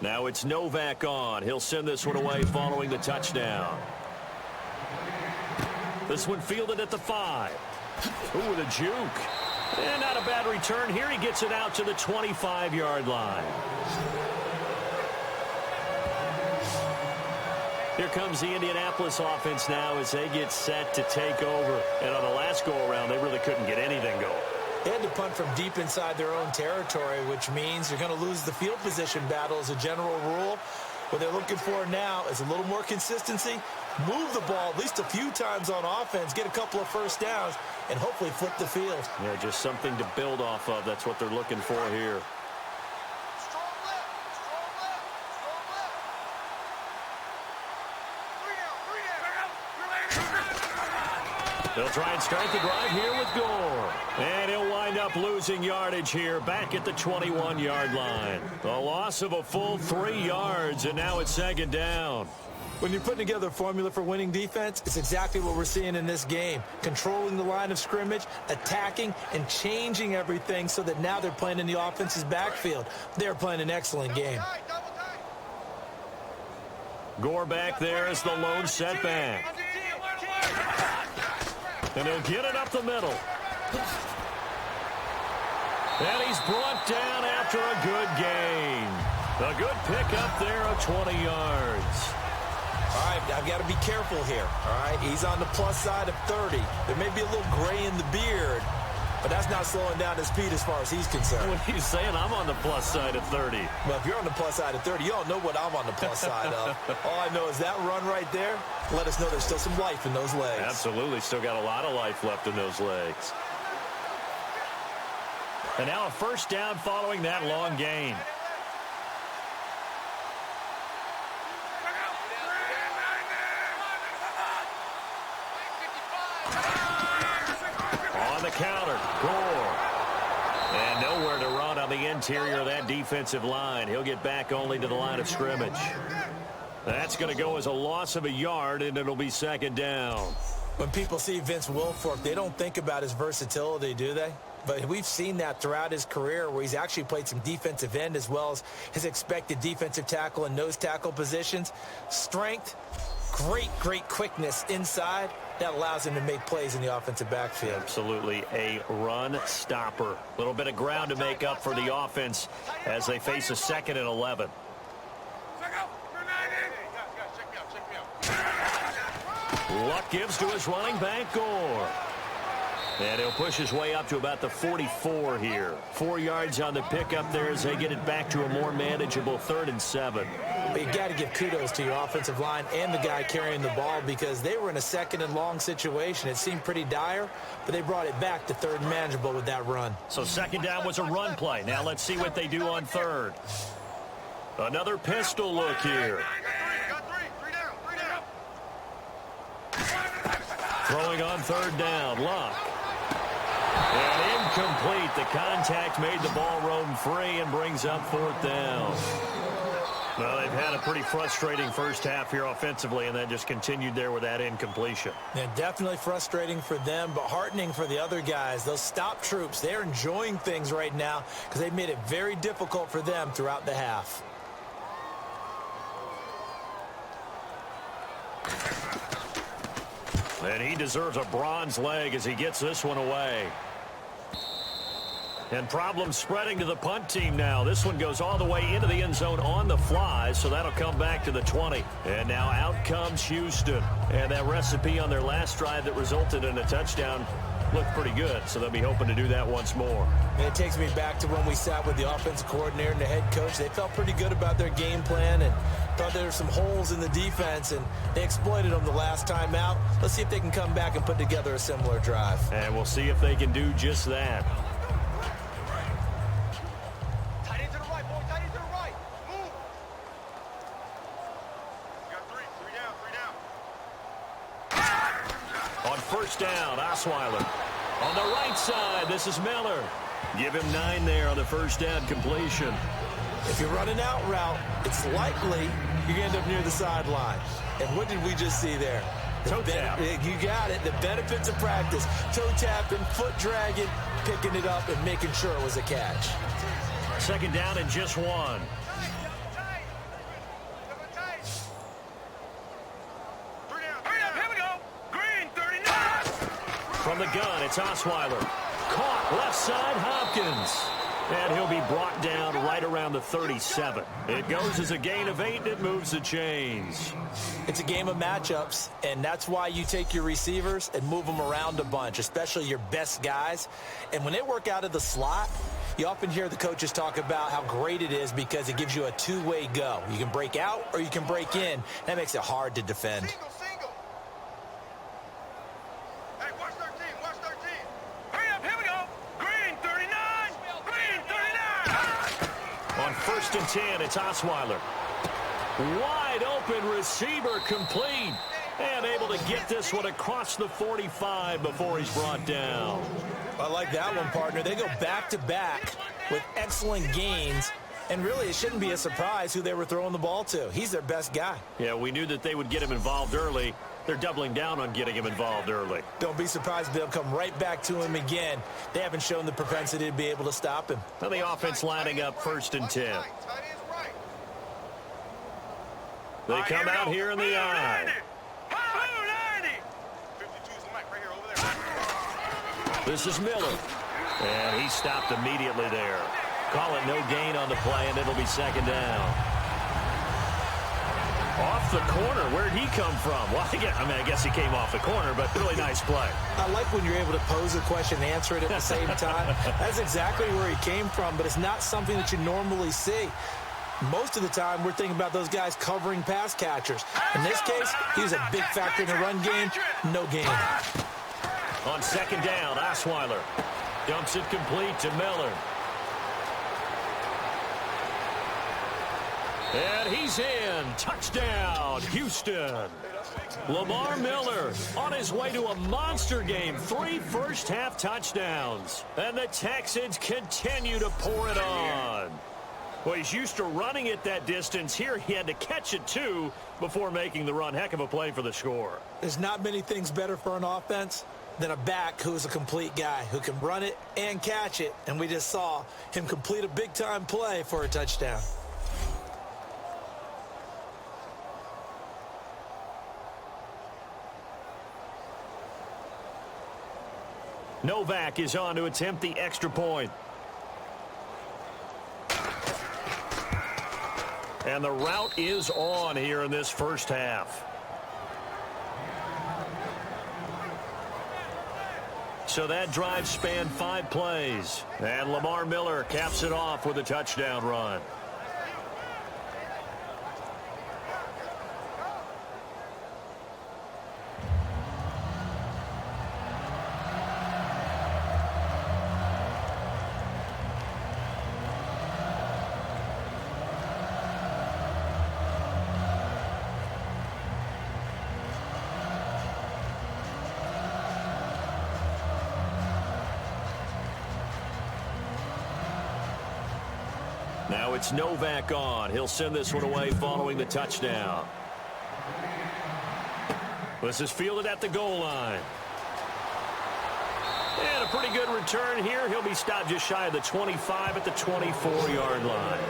B: Now it's Novak on. He'll send this one away following the touchdown. This one fielded at the 5. Ooh, the juke. And not a bad return here. He gets it out to the 25-yard line. Here comes the Indianapolis offense now as they get set to take over. And on the last go-around, they really couldn't get anything going.
C: They had to punt from deep inside their own territory, which means you're going to lose the field position battle as a general rule. What they're looking for now is a little more consistency, move the ball at least a few times on offense, get a couple of first downs, and hopefully flip the field.
B: Yeah, just something to build off of. That's what they're looking for here. They'll try and start the drive here with Gore. And he'll wind up losing yardage here back at the 21-yard line. A loss of a full 3 yards, and now it's second down.
C: When you're putting together a formula for winning defense, it's exactly what we're seeing in this game. Controlling the line of scrimmage, attacking, and changing everything so that now they're playing in the offense's backfield. They're playing an excellent game.
B: Gore back there is the lone setback. And he'll get it up the middle. And he's brought down after a good gain. A good pickup there of 20 yards.
C: All right, I've got to be careful here. All right, he's on the plus side of 30. There may be a little gray in the beard, but that's not slowing down his speed as far as he's concerned.
B: What are you saying? I'm on the plus side of 30.
C: Well, if you're on the plus side of 30, you don't know what I'm on the plus side of. All I know is that run right there let us know there's still some life in those legs.
B: Absolutely. Still got a lot of life left in those legs. And now a first down following that long gain. On the counter, Gore. And nowhere to run on the interior of that defensive line. He'll get back only to the line of scrimmage. That's going to go as a loss of a yard, and it'll be second down.
C: When people see Vince Wilfork, they don't think about his versatility, do they? But we've seen that throughout his career where he's actually played some defensive end as well as his expected defensive tackle and nose tackle positions. Strength, great quickness inside. That allows him to make plays in the offensive backfield.
B: Absolutely a run stopper. A little bit of ground to make up for the offense as they face a 2nd and 11. Luck gives to his running back, Gore. And he'll push his way up to about the 44 here. 4 yards on the pickup there as they get it back to a more manageable 3rd and 7.
C: But you got to give kudos to your offensive line and the guy carrying the ball because they were in a 2nd and long situation. It seemed pretty dire, but they brought it back to 3rd and manageable with that run.
B: So second down was a run play. Now let's see what they do on 3rd. Another pistol look here. Throwing on 3rd down, Luck. And incomplete. The contact made the ball roam free and brings up 4th down. Well, they've had a pretty frustrating first half here offensively, and then just continued there with that incompletion.
C: Yeah, definitely frustrating for them, but heartening for the other guys. Those stop troops, they're enjoying things right now because they've made it very difficult for them throughout the half.
B: And he deserves a bronze leg as he gets this one away. And problems spreading to the punt team now. This one goes all the way into the end zone on the fly, so that'll come back to the 20. And now out comes Houston. And that recipe on their last drive that resulted in a touchdown looked pretty good, so they'll be hoping to do that once more.
C: And it takes me back to when we sat with the offensive coordinator and the head coach. They felt pretty good about their game plan and thought there were some holes in the defense, and they exploited them the last time out. Let's see if they can come back and put together a similar drive.
B: And we'll see if they can do just that.
E: Tight end to the right, boy. Tight end to the right. Move. You got three down.
B: On first down, Osweiler. On the right side, this is Miller. Give him 9 there on the first down completion.
C: If you're running out route, it's likely you're going to end up near the sideline. And what did we just see there?
B: Toe tap.
C: You got it. The benefits of practice. Toe tapping, foot dragging, picking it up, and making sure it was a catch.
B: Second down and just 1. From the gun, it's Osweiler. Caught left side, Hopkins. And he'll be brought down right around the 37. It goes as a gain of 8, and it moves the chains.
C: It's a game of matchups, and that's why you take your receivers and move them around a bunch, especially your best guys. And when they work out of the slot, you often hear the coaches talk about how great it is because it gives you a two-way go. You can break out or you can break in. That makes it hard to defend.
E: Single. Hey, watch 13, watch 13. Hurry up, here we go. Green 39, green 39.
B: On 1st and 10, it's Osweiler. Wide open receiver complete. And able to get this one across the 45 before he's brought down.
C: I like that one, partner. They go back-to-back with excellent gains. And really, it shouldn't be a surprise who they were throwing the ball to. He's their best guy.
B: Yeah, we knew that they would get him involved early. They're doubling down on getting him involved early.
C: Don't be surprised they'll come right back to him again. They haven't shown the propensity to be able to stop him.
B: Now the offense lining up 1st and 10. They come out here in the eye. This is Miller. And he stopped immediately there. Call it no gain on the play, and it'll be 2nd down. Off the corner. Where'd he come from? Well, I guess he came off the corner, but really nice play.
C: I like when you're able to pose a question and answer it at the same time. That's exactly where he came from, but it's not something that you normally see. Most of the time, we're thinking about those guys covering pass catchers. In this case, he was a big factor in the run game. No gain.
B: On 2nd down, Osweiler dumps it complete to Miller. And he's in. Touchdown, Houston. Lamar Miller on his way to a monster game. 3 first-half touchdowns. And the Texans continue to pour it on. Well, he's used to running it that distance. Here he had to catch it, too, before making the run. Heck of a play for the score.
C: There's not many things better for an offense than a back who's a complete guy who can run it and catch it. And we just saw him complete a big-time play for a touchdown.
B: Novak is on to attempt the extra point. And the route is on here in this first half. So that drive spanned 5 plays. And Lamar Miller caps it off with a touchdown run. Now it's Novak on. He'll send this one away following the touchdown. This is fielded at the goal line. And a pretty good return here. He'll be stopped just shy of the 25 at the 24-yard line.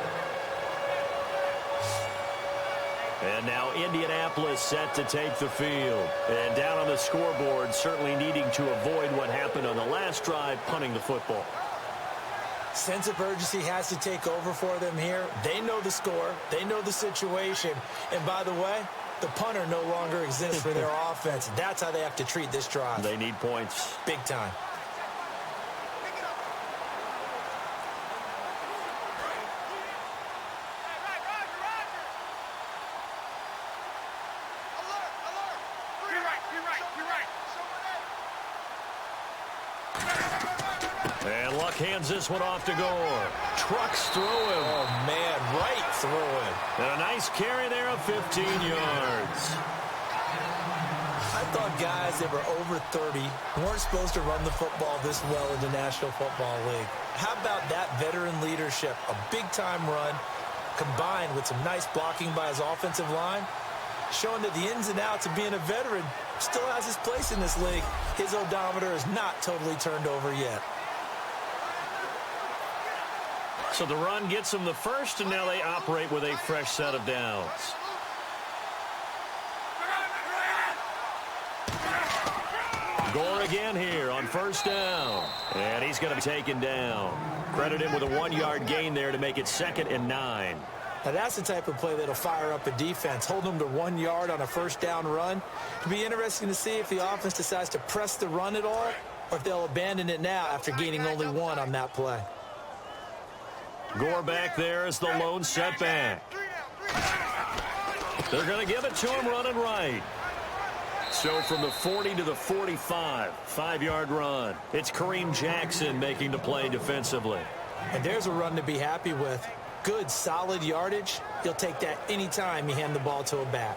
B: And now Indianapolis set to take the field. And down on the scoreboard, certainly needing to avoid what happened on the last drive, punting the football.
C: Sense of urgency has to take over for them here. They know the score. They know the situation. And by the way, the punter no longer exists for their offense. That's how they have to treat this drive.
B: They need points.
C: Big time.
B: And Luck hands this one off to Gore. Trucks through him.
C: Oh, man, right through him.
B: And a nice carry there of 15 yards.
C: I thought guys that were over 30 weren't supposed to run the football this well in the National Football League. How about that veteran leadership? A big-time run combined with some nice blocking by his offensive line, showing that the ins and outs of being a veteran still has his place in this league. His odometer is not totally turned over yet.
B: So the run gets them the first, and now they operate with a fresh set of downs. Gore again here on first down. And he's going to be taken down. Credit him with a 1-yard gain there to make it 2nd and 9.
C: Now, that's the type of play that'll fire up a defense. Hold them to 1 yard on a first down run. It'll be interesting to see if the offense decides to press the run at all or if they'll abandon it now after gaining only 1 on that play.
B: Gore back there is the lone setback. They're going to give it to him running right. So from the 40 to the 45, 5-yard run. It's Kareem Jackson making the play defensively.
C: And there's a run to be happy with. Good, solid yardage. He'll take that anytime you hand the ball to a back.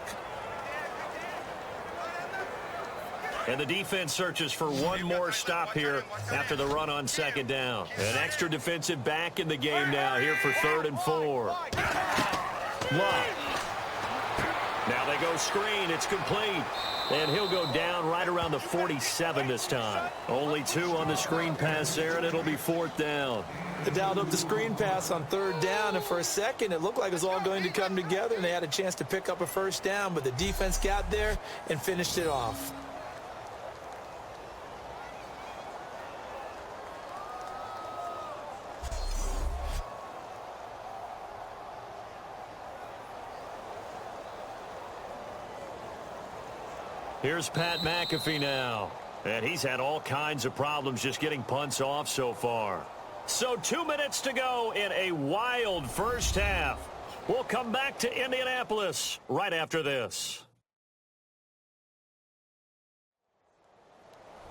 B: And the defense searches for one more stop here after the run on 2nd down. An extra defensive back in the game now here for 3rd and 4. Luck. Now they go screen. It's complete. And he'll go down right around the 47 this time. Only 2 on the screen pass there, and it'll be 4th down.
C: They dialed up the screen pass on 3rd down, and for a second it looked like it was all going to come together, and they had a chance to pick up a first down, but the defense got there and finished it off.
B: Here's Pat McAfee now. And he's had all kinds of problems just getting punts off so far. So 2 minutes to go in a wild first half. We'll come back to Indianapolis right after this.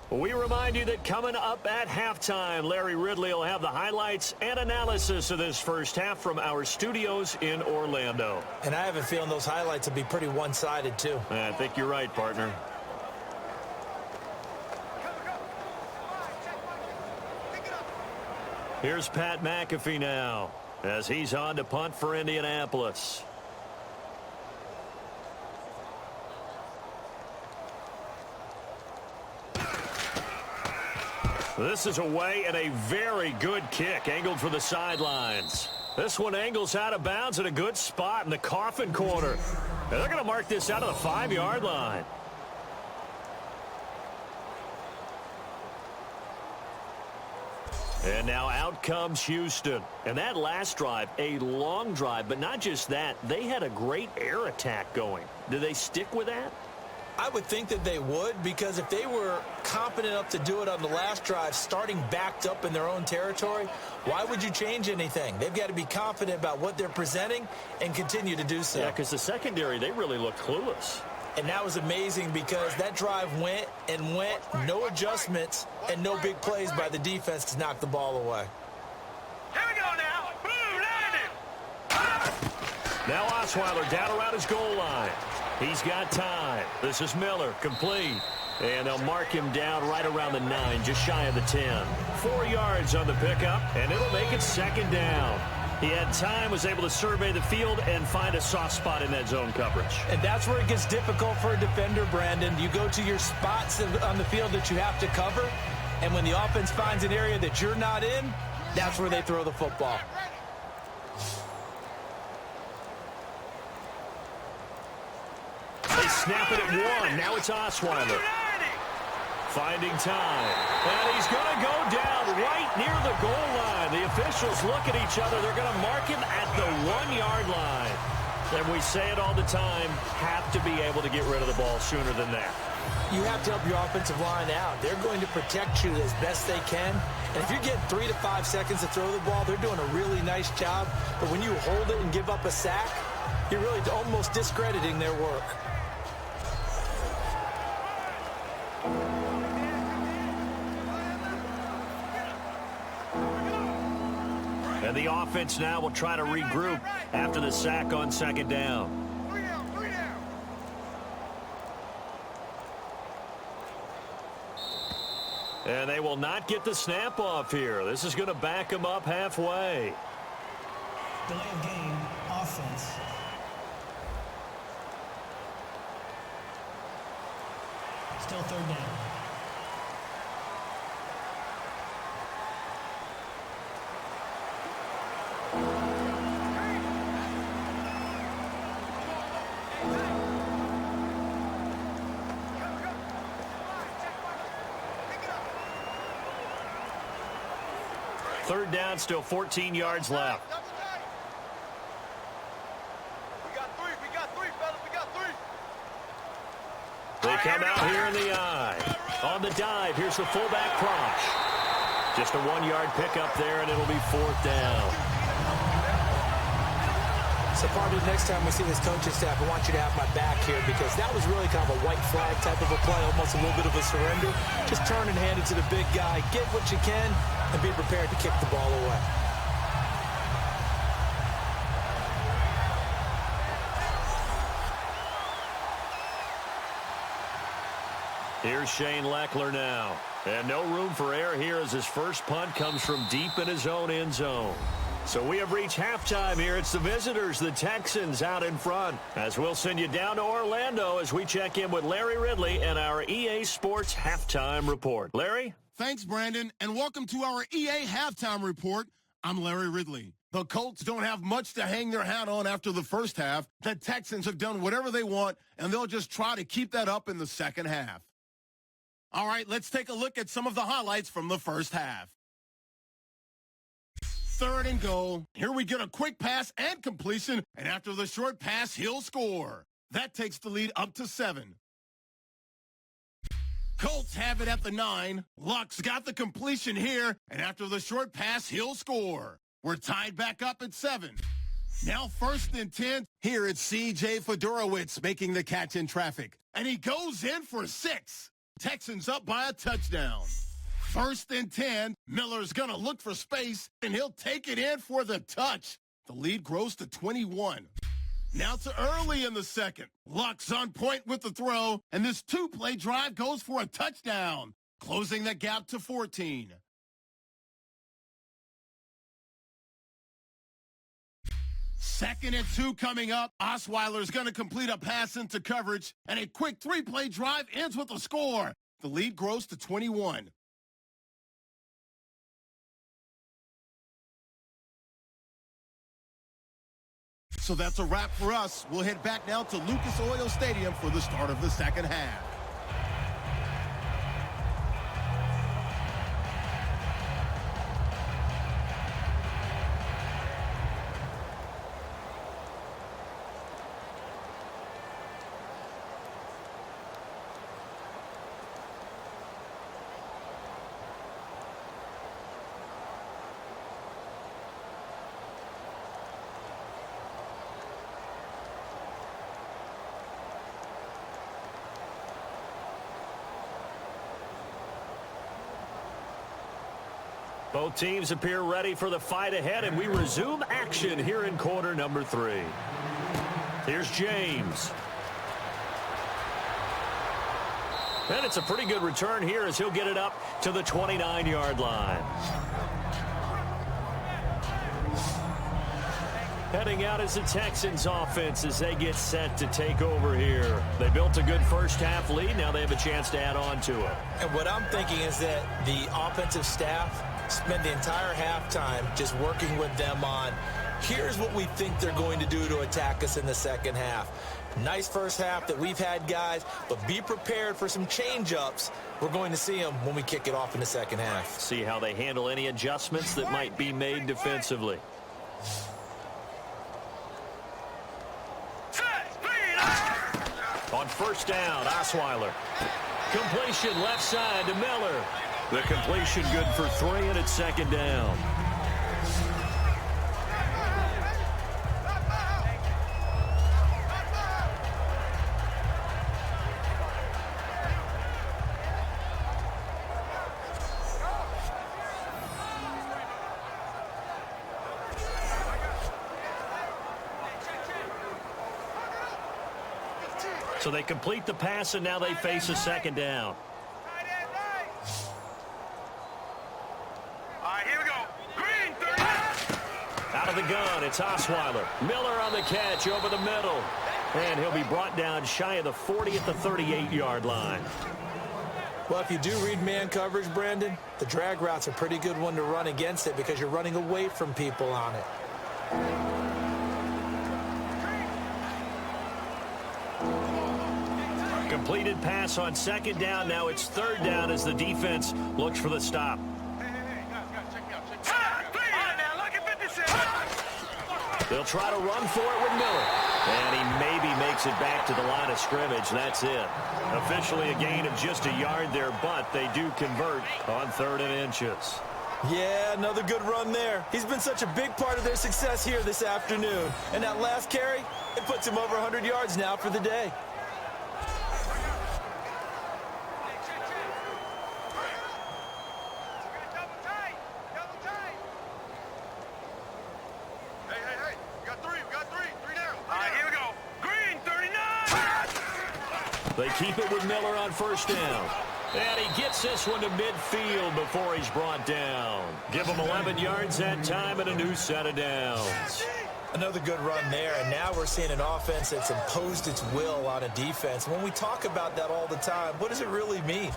B: We remind you that coming up at halftime, Larry Ridley will have the highlights and analysis of this first half from our studios in Orlando.
C: And I have a feeling those highlights will be pretty one-sided, too.
B: I think you're right, partner. Here's Pat McAfee now as he's on to punt for Indianapolis. This is away and a very good kick angled for the sidelines. This one angles out of bounds at a good spot in the coffin corner. And they're going to mark this out of the 5-yard line. And now out comes Houston. And that last drive, a long drive, but not just that. They had a great air attack going. Do they stick with that?
C: I would think that they would, because if they were competent enough to do it on the last drive, starting backed up in their own territory, why would you change anything? They've got to be confident about what they're presenting and continue to do so.
B: Yeah, because the secondary, they really looked clueless.
C: And that was amazing because that drive went and went, no adjustments, and no big plays by the defense to knock the ball away.
E: Here we go now. Boom, landed.
B: Now Osweiler down around his goal line. He's got time. This is Miller, complete. And they'll mark him down right around the 9, just shy of the 10. 4 yards on the pickup, and it'll make it 2nd down. He had time, was able to survey the field and find a soft spot in that zone coverage.
C: And that's where it gets difficult for a defender, Brandon. You go to your spots on the field that you have to cover, and when the offense finds an area that you're not in, that's where they throw the football.
B: They snap it at 1. Now it's Osweiler. Finding time. And he's going to go down right near the goal line. The officials look at each other. They're going to mark him at the 1-yard line. And we say it all the time, have to be able to get rid of the ball sooner than that.
C: You have to help your offensive line out. They're going to protect you as best they can. And if you're getting 3 to 5 seconds to throw the ball, they're doing a really nice job. But when you hold it and give up a sack, you're really almost discrediting their work.
B: And the offense now will try to regroup after the sack on 2nd down. And they will not get the snap off here. This is going to back them up halfway.
D: Delay of game, offense. Still 3rd down.
B: Third down, still 14 yards left.
E: We got three, fellas. We got three.
B: They come out here in the eye. On the dive, here's the fullback Prosh. Just a 1-yard pickup there, and it'll be fourth down.
C: So, partner, next time we see this coaching staff, I want you to have my back here because that was really kind of a white flag type of a play, almost a little bit of a surrender. Just turn and hand it to the big guy, get what you can, and be prepared to kick the ball away.
B: Here's Shane Leckler now. And no room for error here as his first punt comes from deep in his own end zone. So we have reached halftime here. It's the visitors, the Texans, out in front. As we'll send you down to Orlando as we check in with Larry Ridley and our EA Sports Halftime Report. Larry?
A: Thanks, Brandon, and welcome to our EA Halftime Report. I'm Larry Ridley. The Colts don't have much to hang their hat on after the first half. The Texans have done whatever they want, and they'll just try to keep that up in the second half. All right, let's take a look at some of the highlights from the first half. Third and goal. Here we get a quick pass and completion, and after the short pass, he'll score. That takes the lead up to 7. Colts have it at the 9. Luck's got the completion here, and after the short pass, he'll score. We're tied back up at 7. Now 1st and 10. Here it's C.J. Fedorowicz making the catch in traffic, and he goes in for 6. Texans up by a touchdown. 1st and 10. Miller's going to look for space, and he'll take it in for the touch. The lead grows to 21. Now to early in the second. Luck's on point with the throw, and this 2-play drive goes for a touchdown, closing the gap to 14. 2nd and 2 coming up. Osweiler's going to complete a pass into coverage, and a quick 3-play drive ends with a score. The lead grows to 21. So that's a wrap for us. We'll head back now to Lucas Oil Stadium for the start of the second half.
B: Both teams appear ready for the fight ahead, and we resume action here in quarter number 3. Here's James. And it's a pretty good return here as he'll get it up to the 29-yard line. Heading out is the Texans offense as they get set to take over here. They built a good first half lead. Now they have a chance to add on to it.
C: And what I'm thinking is that the offensive staff spend the entire halftime just working with them on, here's what we think they're going to do to attack us in the second half. Nice first half that we've had, guys, but be prepared for some change-ups. We're going to see them when we kick it off in the second half.
B: See how they handle any adjustments that might be made defensively. On first down, Osweiler. Completion left side to Miller. The completion good for 3, and it's second down. So they complete the pass, and now they face a second down. Out of the gun, it's Osweiler. Miller on the catch over the middle. And he'll be brought down shy of the 40 at the 38-yard line.
C: Well, if you do read man coverage, Brandon, the drag route's a pretty good one to run against it because you're running away from people on it.
B: Completed pass on second down. Now it's third down as the defense looks for the stop.
E: Hey, guys, check me out.
B: They'll try to run for it with Miller. And he maybe makes it back to the line of scrimmage. That's it. Officially a gain of just a yard there, but they do convert on 3rd and inches.
C: Yeah, another good run there. He's been such a big part of their success here this afternoon. And that last carry, it puts him over 100 yards now for the day.
B: They keep it with Miller on 1st down. And he gets this one to midfield before he's brought down. Give him 11 yards that time and a new set of downs.
C: Another good run there, and now we're seeing an offense that's imposed its will on a defense. When we talk about that all the time, what does it really mean?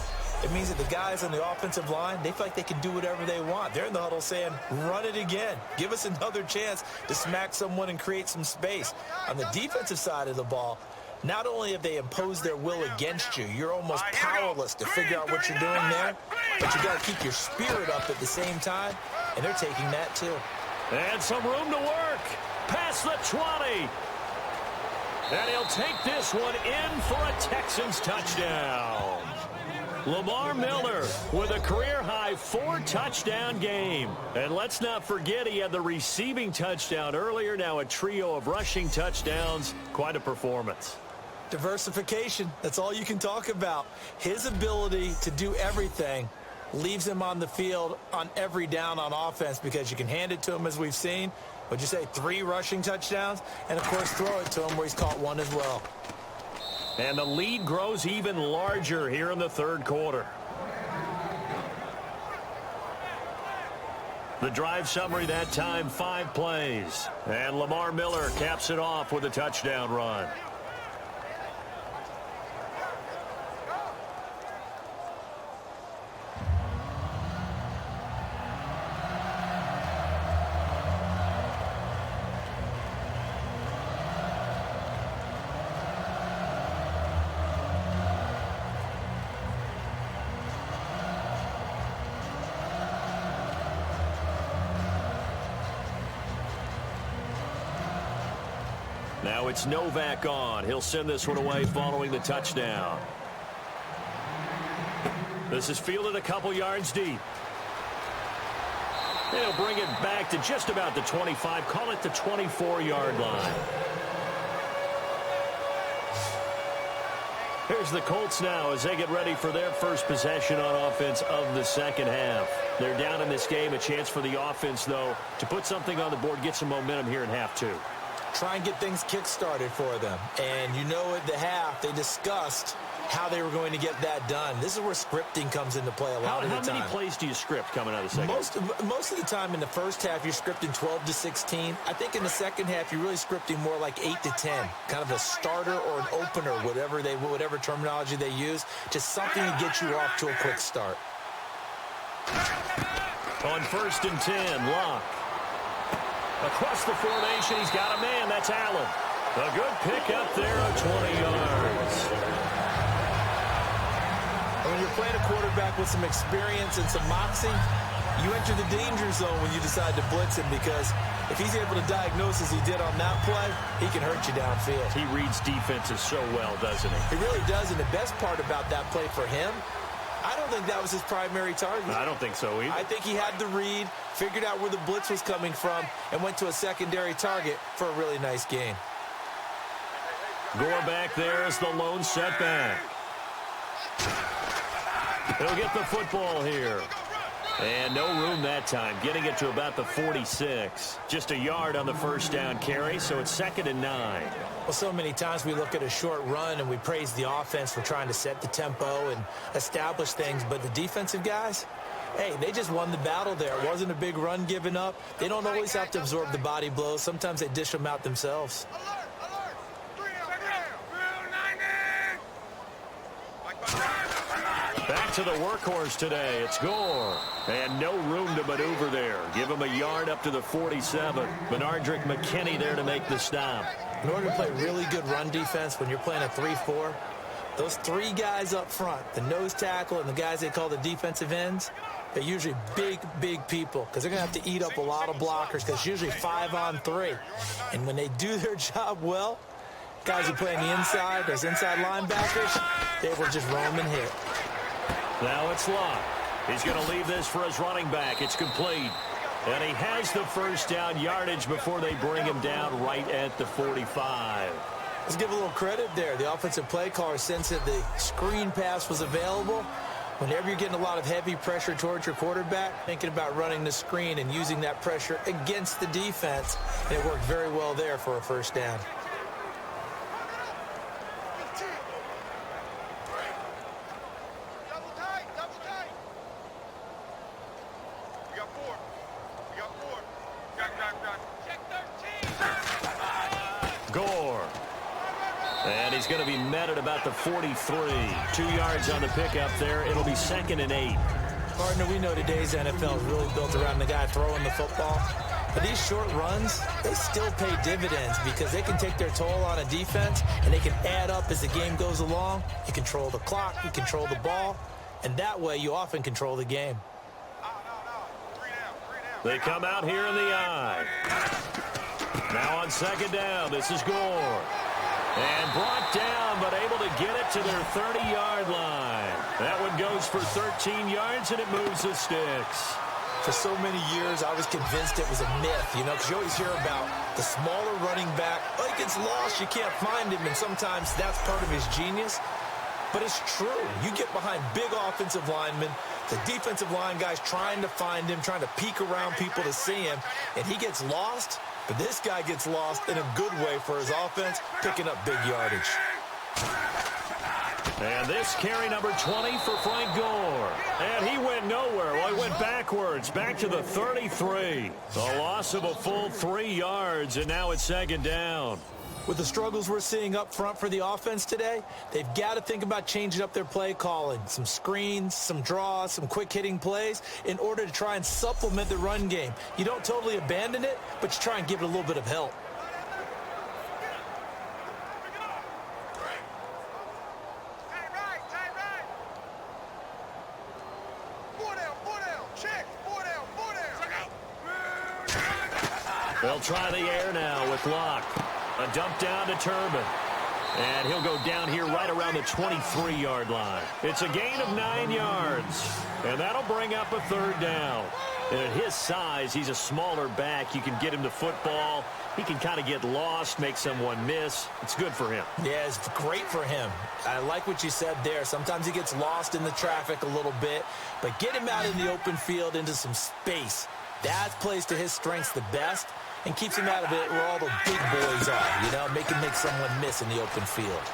C: It means that the guys on the offensive line, they feel like they can do whatever they want. They're in the huddle saying, run it again. Give us another chance to smack someone and create some space. On the defensive side of the ball, not only have they imposed their will against you, you're almost powerless to figure out what you're doing there, but you got to keep your spirit up at the same time, and they're taking that too.
B: And some room to work. Past the 20. And he'll take this one in for a Texans touchdown. Lamar Miller with a career-high 4-touchdown game. And let's not forget he had the receiving touchdown earlier. Now a trio of rushing touchdowns. Quite a performance.
C: Diversification, that's all you can talk about. His ability to do everything leaves him on the field on every down on offense because you can hand it to him, as we've seen. Would you say 3 rushing touchdowns? And, of course, throw it to him where he's caught 1 as well.
B: And the lead grows even larger here in the 3rd quarter. The drive summary that time, 5 plays. And Lamar Miller caps it off with a touchdown run. Now it's Novak on. He'll send this one away following the touchdown. This is fielded a couple yards deep. He'll bring it back to just about the 25. Call it the 24-yard line. Here's the Colts now as they get ready for their first possession on offense of the 2nd half. They're down in this game. A chance for the offense, though, to put something on the board, get some momentum here in half 2.
C: Try and get things kick-started for them. And you know at the half, they discussed how they were going to get that done. This is where scripting comes into play a lot of the time.
B: How many plays do you script coming out of the 2nd?
C: Most of the time in the first half, you're scripting 12 to 16. I think in the 2nd half, you're really scripting more like 8 to 10. Kind of a starter or an opener, whatever terminology they use. Just something to get you off to a quick start.
B: On 1st and 10, Locke. Across the formation, he's got a man. That's Allen. A good pickup there of 20 yards.
C: When you're playing a quarterback with some experience and some moxie, you enter the danger zone when you decide to blitz him because if he's able to diagnose as he did on that play, he can hurt you downfield.
B: He reads defenses so well, doesn't he?
C: He really does, and the best part about that play for him, I don't think that was his primary target.
B: I don't think so either.
C: I think he had the read, figured out where the blitz was coming from, and went to a secondary target for a really nice gain.
B: Gore back there as the lone setback. He'll get the football here. And no room that time, getting it to about the 46. Just a yard on the 1st down carry, so it's 2nd and 9.
C: Well, so many times we look at a short run and we praise the offense for trying to set the tempo and establish things, but the defensive guys, hey, they just won the battle there. It wasn't a big run given up. They don't always have to absorb the body blows. Sometimes they dish them out themselves.
B: Back to the workhorse today. It's Gore. And no room to maneuver there. Give him a yard up to the 47. Benardrick McKinney there to make the stop.
C: In order to play really good run defense when you're playing a 3-4, Those three guys up front, the nose tackle and the guys they call the defensive ends, they're usually big, big people because they're going to have to eat up a lot of blockers because it's usually 5-on-3. And when they do their job well, guys who play on the inside, those inside linebackers, they will just roam and hit.
B: Now it's Locke. He's going to leave this for his running back. It's complete. And he has the first down yardage before they bring him down right at the 45.
C: Let's give a little credit there. The offensive play caller sensed that the screen pass was available. Whenever you're getting a lot of heavy pressure towards your quarterback, thinking about running the screen and using that pressure against the defense, and it worked very well there for a first down.
B: And he's going to be met at about the 43. 2 yards on the pickup there. It'll be 2nd and 8.
C: Partner, we know today's NFL is really built around the guy throwing the football. But these short runs, they still pay dividends because they can take their toll on a defense and they can add up as the game goes along. You control the clock, you control the ball, and that way you often control the game.
B: They come out here in the eye. Now on 2nd down, this is Gore. And brought down, but able to get it to their 30-yard line. That one goes for 13 yards, and it moves the sticks.
C: For so many years, I was convinced it was a myth, you know, because you always hear about the smaller running back. Oh, he gets lost, you can't find him, and sometimes that's part of his genius. But it's true. You get behind big offensive linemen, the defensive line guys trying to find him, trying to peek around people to see him, and he gets lost. But this guy gets lost in a good way for his offense, picking up big yardage.
B: And this carry number 20 for Frank Gore. And he went nowhere. Well, he went backwards, back to the 33. The loss of a full 3 yards, and now it's 2nd down.
C: With the struggles we're seeing up front for the offense today, they've got to think about changing up their play calling. Some screens, some draws, some quick-hitting plays in order to try and supplement the run game. You don't totally abandon it, but you try and give it a little bit of help.
B: They'll try the air now with Locke. A dump down to Turbin. And he'll go down here right around the 23-yard line. It's a gain of 9 yards. And that'll bring up a 3rd down. And at his size, he's a smaller back. You can get him the football. He can kind of get lost, make someone miss. It's good for him.
C: Yeah, it's great for him. I like what you said there. Sometimes he gets lost in the traffic a little bit. But get him out in the open field into some space. That plays to his strengths the best and keeps him out of it where all the big boys are, you know, make someone miss in the open field.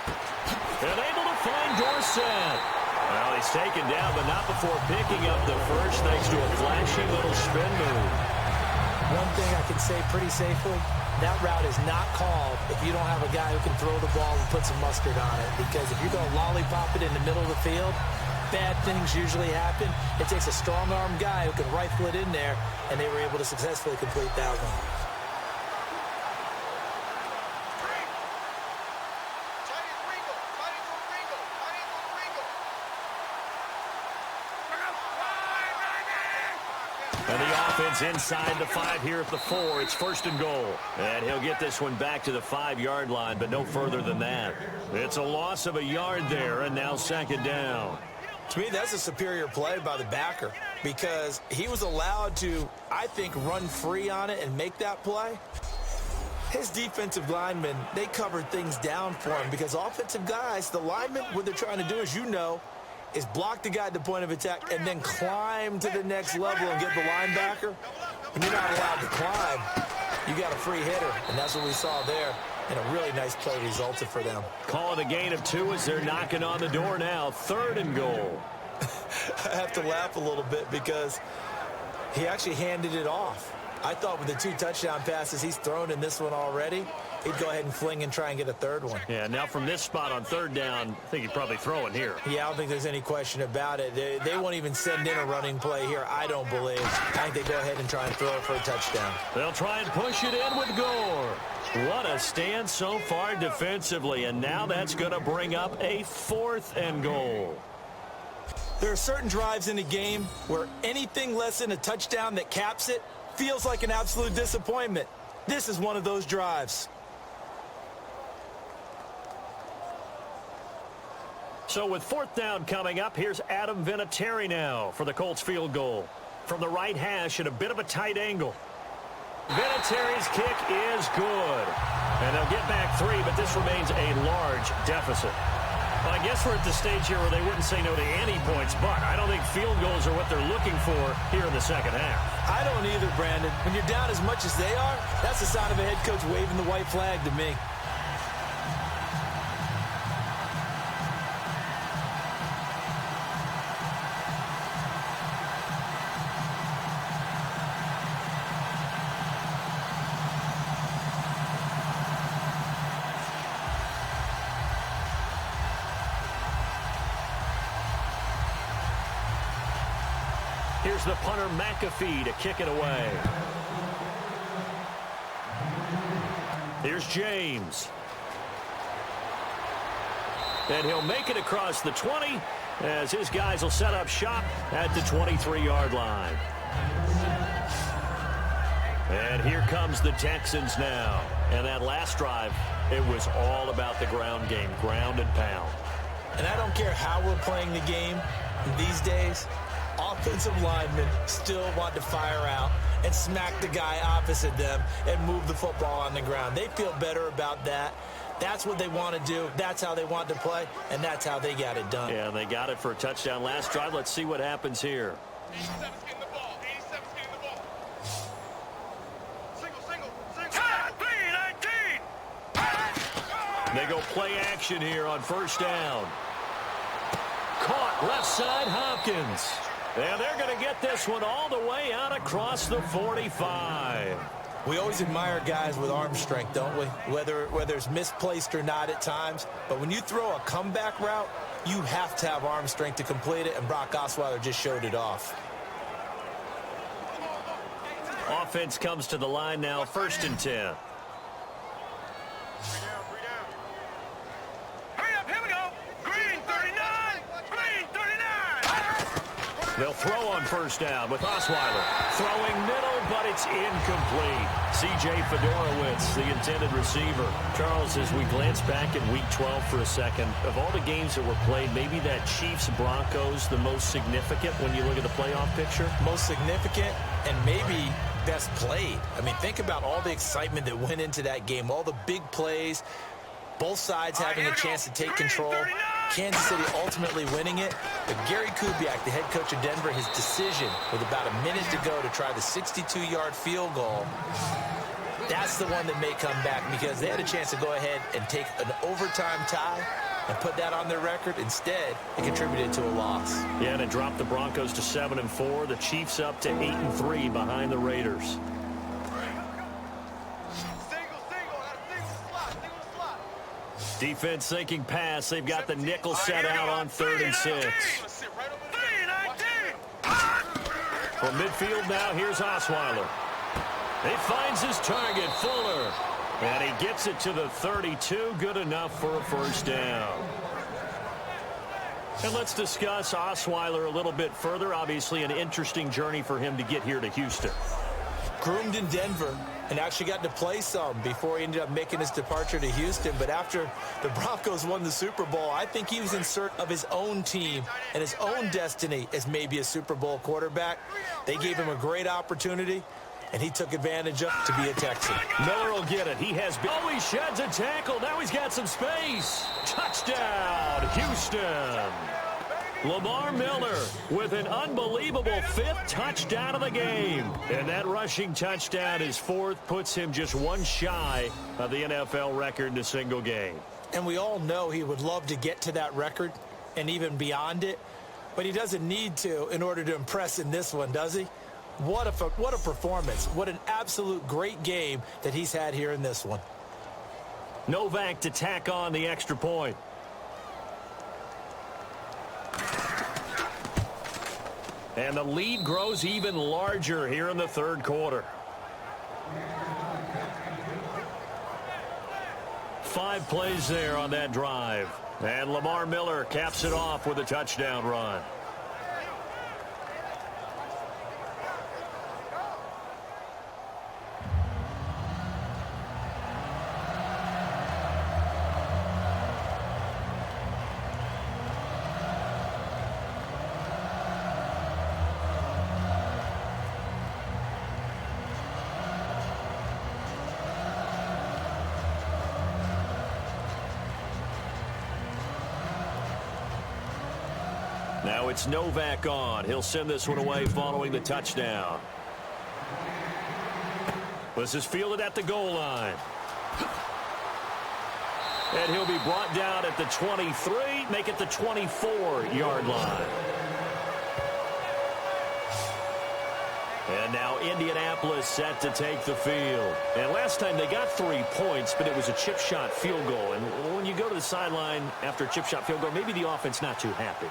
B: And able to find Dorsett. Well, he's taken down, but not before picking up the first thanks to a flashy little spin move.
C: One thing I can say pretty safely, that route is not called if you don't have a guy who can throw the ball and put some mustard on it. Because if you're going to lollipop it in the middle of the field, bad things usually happen. It takes a strong-arm guy who can rifle it in there, and they were able to successfully complete that one.
B: And the offense inside the 5 here at the 4. It's 1st and goal. And he'll get this one back to the 5-yard line, but no further than that. It's a loss of a yard there, and now 2nd down.
C: To me, that's a superior play by the backer because he was allowed to, I think, run free on it and make that play. His defensive linemen, they covered things down for him because offensive guys, the linemen, what they're trying to do, as you know, is block the guy at the point of attack and then climb to the next level and get the linebacker. When you're not allowed to climb, you got a free hitter, and that's what we saw there. And a really nice play resulted for them.
B: Call it a gain of 2 as they're knocking on the door now. 3rd and goal.
C: I have to laugh a little bit because he actually handed it off. I thought with the 2 touchdown passes he's thrown in this one already, he'd go ahead and fling and try and get a third one.
B: Yeah, now from this spot on third down, I think he'd probably throw it here.
C: Yeah, I don't think there's any question about it. They won't even send in a running play here, I don't believe. I think they go ahead and try and throw it for a touchdown.
B: They'll try and push it in with Gore. What a stand so far defensively, and now that's going to bring up a 4th and goal.
C: There are certain drives in a game where anything less than a touchdown that caps it feels like an absolute disappointment. This is one of those drives.
B: So with 4th down coming up, here's Adam Vinatieri now for the Colts field goal. From the right hash at a bit of a tight angle. Vinatieri's kick is good. And they'll get back 3, but this remains a large deficit. Well, I guess we're at the stage here where they wouldn't say no to any points, but I don't think field goals are what they're looking for here in the second half.
C: I don't either, Brandon. When you're down as much as they are, that's the sign of a head coach waving the white flag to me.
B: Here's the punter McAfee to kick it away. Here's James. And he'll make it across the 20 as his guys will set up shop at the 23-yard line. And here comes the Texans now. And that last drive, it was all about the ground game, ground and pound.
C: And I don't care how we're playing the game these days, offensive linemen still want to fire out and smack the guy opposite them and move the football on the ground. They feel better about that. That's what they want to do. That's how they want to play, and that's how they got it done.
B: Yeah, they got it for a touchdown last drive. Let's see what happens here.
E: 87's getting the ball. 87's getting the ball. Single. 3-19.
B: They go play action here on 1st down. Caught left side Hopkins. And they're going to get this one all the way out across the 45.
C: We always admire guys with arm strength, don't we? Whether it's misplaced or not at times. But when you throw a comeback route, you have to have arm strength to complete it, and Brock Osweiler just showed it off.
B: Offense comes to the line now, 1st and 10.
E: Hurry up, here we go. Green 39. Green 39.
B: They'll throw on 1st down with Osweiler. Throwing middle, but it's incomplete. C.J. Fedorowicz, the intended receiver. Charles, as we glance back at Week 12 for a second, of all the games that were played, maybe that Chiefs-Broncos the most significant when you look at the playoff picture?
C: Most significant and maybe best played. I mean, think about all the excitement that went into that game, all the big plays, both sides having a chance to take control. Kansas City ultimately winning it. But Gary Kubiak, the head coach of Denver, his decision with about a minute to go to try the 62-yard field goal, that's the one that may come back because they had a chance to go ahead and take an overtime tie and put that on their record. Instead, it contributed to a loss.
B: Yeah, and it dropped the Broncos to 7-4. The Chiefs up to 8-3 behind the Raiders. Defense thinking pass. They've got the nickel set out on 3rd and 6. From midfield now, here's Osweiler. He finds his target, Fuller. And he gets it to the 32. Good enough for a 1st down. And let's discuss Osweiler a little bit further. Obviously, an interesting journey for him to get here to Houston.
C: Groomed in Denver and actually got to play some before he ended up making his departure to Houston. But after the Broncos won the Super Bowl, I think he was in search of his own team and his own destiny as maybe a Super Bowl quarterback. They gave him a great opportunity, and he took advantage of to be a Texan.
B: Miller will get it. He has been. Oh, he sheds a tackle. Now he's got some space. Touchdown, Houston. Lamar Miller with an unbelievable 5th touchdown of the game. And that rushing touchdown, his 4th, puts him just one shy of the NFL record in a single game.
C: And we all know he would love to get to that record and even beyond it. But he doesn't need to in order to impress in this one, does he? What a performance. What an absolute great game that he's had here in this one.
B: Novak to tack on the extra point. And the lead grows even larger here in the third quarter. 5 plays there on that drive. And Lamar Miller caps it off with a touchdown run. Now it's Novak on. He'll send this one away following the touchdown. This is fielded at the goal line. And he'll be brought down at the 23, make it the 24-yard line. And now Indianapolis set to take the field. And last time they got 3 points, but it was a chip shot field goal. And when you go to the sideline after a chip shot field goal, maybe the offense not too happy.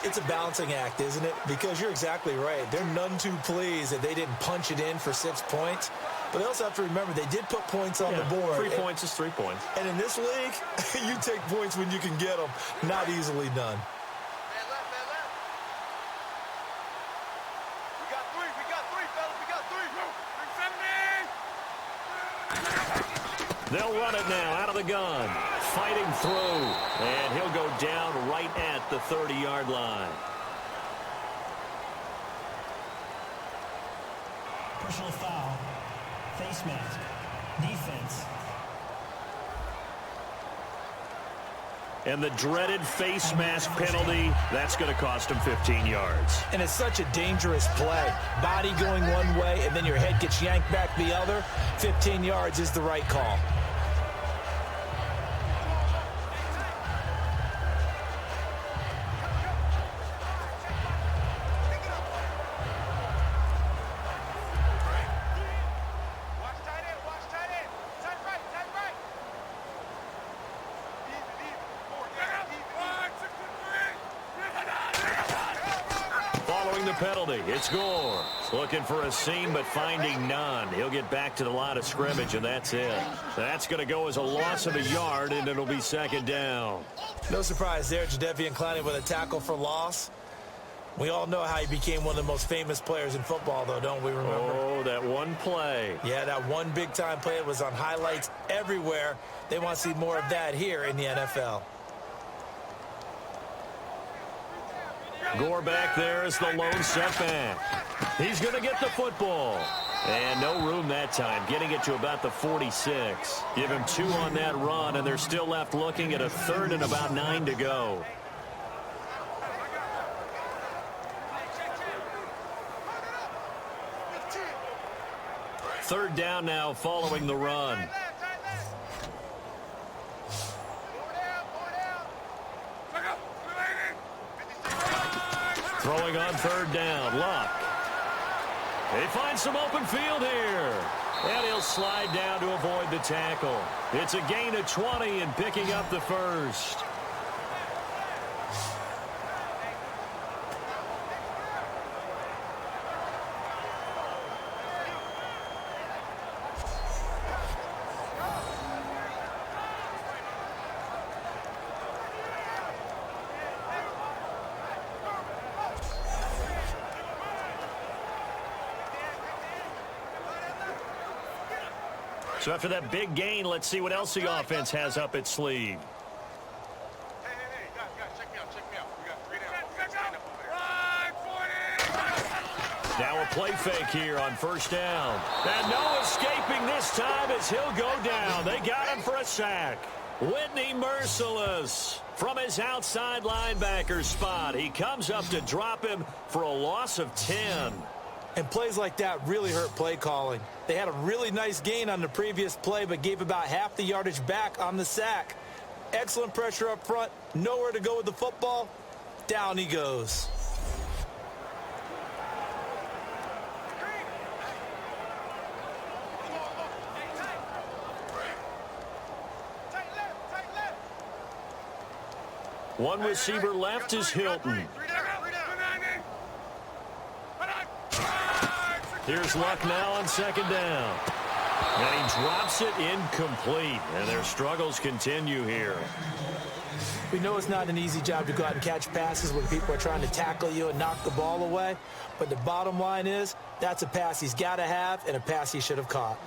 C: It's a balancing act, isn't it? Because you're exactly right. They're none too pleased that they didn't punch it in for 6 points. But they also have to remember they did put points on the board.
B: 3 points is 3 points.
C: And in this league, you take points when you can get them. Not easily done.
E: We got three, fellas. We got 3.
B: They'll run it now out of the gun. Fighting through. And he'll go down right at the 30-yard line.
D: Personal foul. Face mask. Defense.
B: And the dreaded face mask penalty, that's going to cost him 15 yards.
C: And it's such a dangerous play. Body going one way, and then your head gets yanked back the other. 15 yards is the right call.
B: Penalty. It's Gore. Looking for a seam, but finding none. He'll get back to the line of scrimmage, and that's it. That's going to go as a loss of a yard, and it'll be second down.
C: No surprise there, Jadeveon Clowney with a tackle for loss. We all know how he became one of the most famous players in football, though, don't we remember?
B: Oh, that one play.
C: Yeah, that one big-time play. It was on highlights everywhere. They want to see more of that here in the NFL.
B: Gore back there is the lone setback. He's going to get the football. And no room that time, getting it to about the 46. Give him 2 on that run, and they're still left looking at a 3rd and about 9 to go. Third down now following the run. Throwing on third down, Luck. They find some open field here. And he'll slide down to avoid the tackle. It's a gain of 20 and picking up the first. So after that big gain, let's see what else the offense has up its sleeve.
E: Hey, guys, check me out. We got 3 down. We got stand up over there.
B: Now a play fake here on first down. And no escaping this time as he'll go down. They got him for a sack. Whitney merciless from his outside linebacker spot. He comes up to drop him for a loss of 10.
C: And plays like that really hurt play calling. They had a really nice gain on the previous play, but gave about half the yardage back on the sack. Excellent pressure up front. Nowhere to go with the football. Down he goes.
B: One receiver left is Hilton. Here's Luck now on second down. And he drops it incomplete. And their struggles continue here.
C: We know it's not an easy job to go out and catch passes when people are trying to tackle you and knock the ball away. But the bottom line is, that's a pass he's got to have and a pass he should have caught.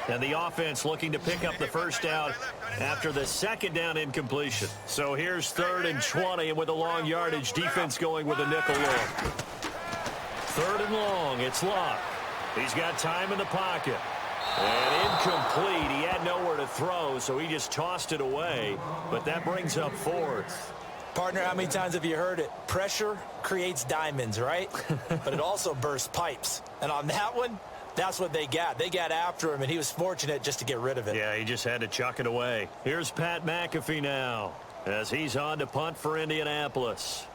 B: And the offense looking to pick up the first down after the second down incompletion. So here's 3rd and 20, and with a long yardage, defense going with a nickel look. 3rd and long, it's Luck. He's got time in the pocket. And incomplete. He had nowhere to throw, so he just tossed it away. But that brings up 4th.
C: Partner, how many times have you heard it? Pressure creates diamonds, right? But it also bursts pipes. And on that one, that's what they got. They got after him, and he was fortunate just to get rid of it.
B: Yeah, he just had to chuck it away. Here's Pat McAfee now as he's on to punt for Indianapolis.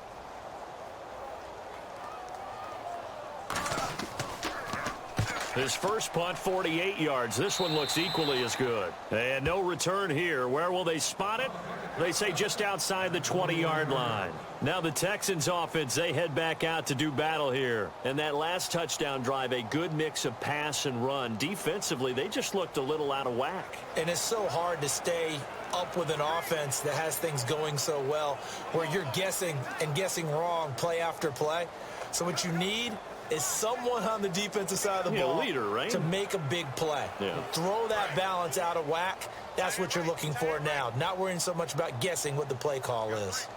B: His first punt, 48 yards. This one looks equally as good. And no return here. Where will they spot it? They say just outside the 20-yard line. Now the Texans offense, they head back out to do battle here. And that last touchdown drive, a good mix of pass and run. Defensively, they just looked a little out of whack.
C: And it's so hard to stay up with an offense that has things going so well, where you're guessing and guessing wrong play after play. So what you need is someone on the defensive side of the ball
B: leader, right?
C: to make a big play.
B: Yeah.
C: Throw that balance out of whack. That's what you're looking for now. Not worrying so much about guessing what the play call is.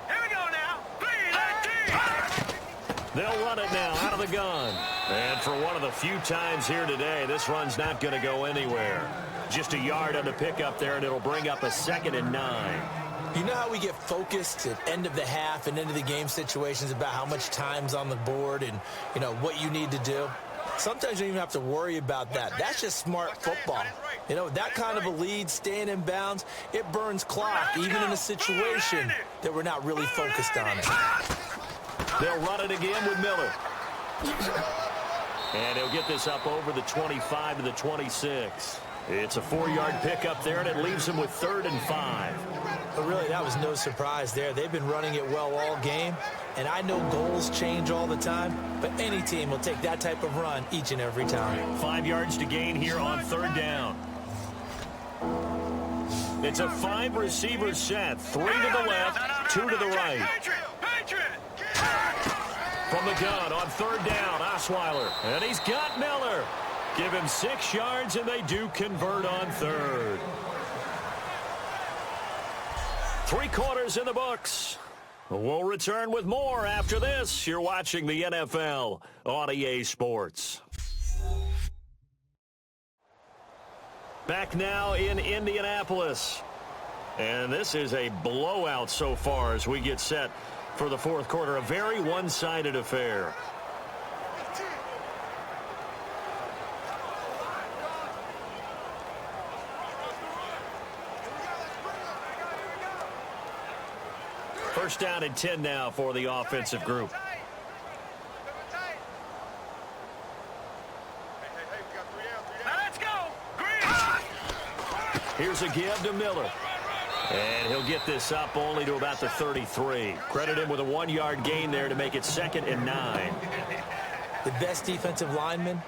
E: Here we go now. 3,
B: They'll run it now out of the gun. And for one of the few times here today, this run's not going to go anywhere. Just a yard on the pickup there, and it'll bring up a 2nd and 9.
C: You know how we get focused at end of the half and into the game situations about how much time's on the board and, you know, what you need to do? Sometimes you don't even have to worry about that. That's just smart football. You know, that kind of a lead, staying in bounds, it burns clock, even in a situation that we're not really focused on it.
B: They'll run it again with Miller. And he'll get this up over the 25 to the 26. It's a 4-yard pickup there, and it leaves him with 3rd and 5.
C: But really, that was no surprise there. They've been running it well all game, and I know goals change all the time, but any team will take that type of run each and every time.
B: 5 yards to gain here on 3rd down. It's a 5-receiver set. 3 to the left, 2 to the right. From the gun on 3rd down, Osweiler, and he's got Miller. Give him 6 yards, and they do convert on 3rd. 3 quarters in the books. We'll return with more after this. You're watching the NFL on EA Sports. Back now in Indianapolis. And this is a blowout so far as we get set for the 4th quarter. A very one-sided affair. First down and 10 now for the offensive group.
E: Let's go.
B: Here's a give to Miller. And he'll get this up only to about the 33. Credit him with a 1-yard gain there to make it 2nd and 9.
C: The best defensive linemen,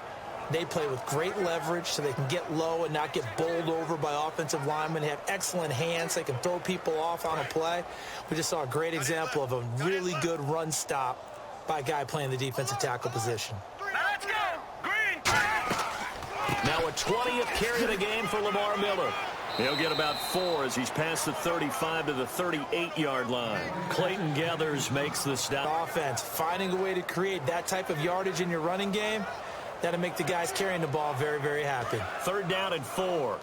C: they play with great leverage so they can get low and not get bowled over by offensive linemen. They have excellent hands. They can throw people off on a play. We just saw a great example of a really good run stop by a guy playing the defensive tackle position.
E: Let's go. Green.
B: Now a 20th carry of the game for Lamar Miller. He'll get about 4 as he's past the 35 to the 38-yard line. Clayton Gathers makes the stop.
C: Offense, finding a way to create that type of yardage in your running game, that'll make the guys carrying the ball very, very happy.
B: 3rd down and 4.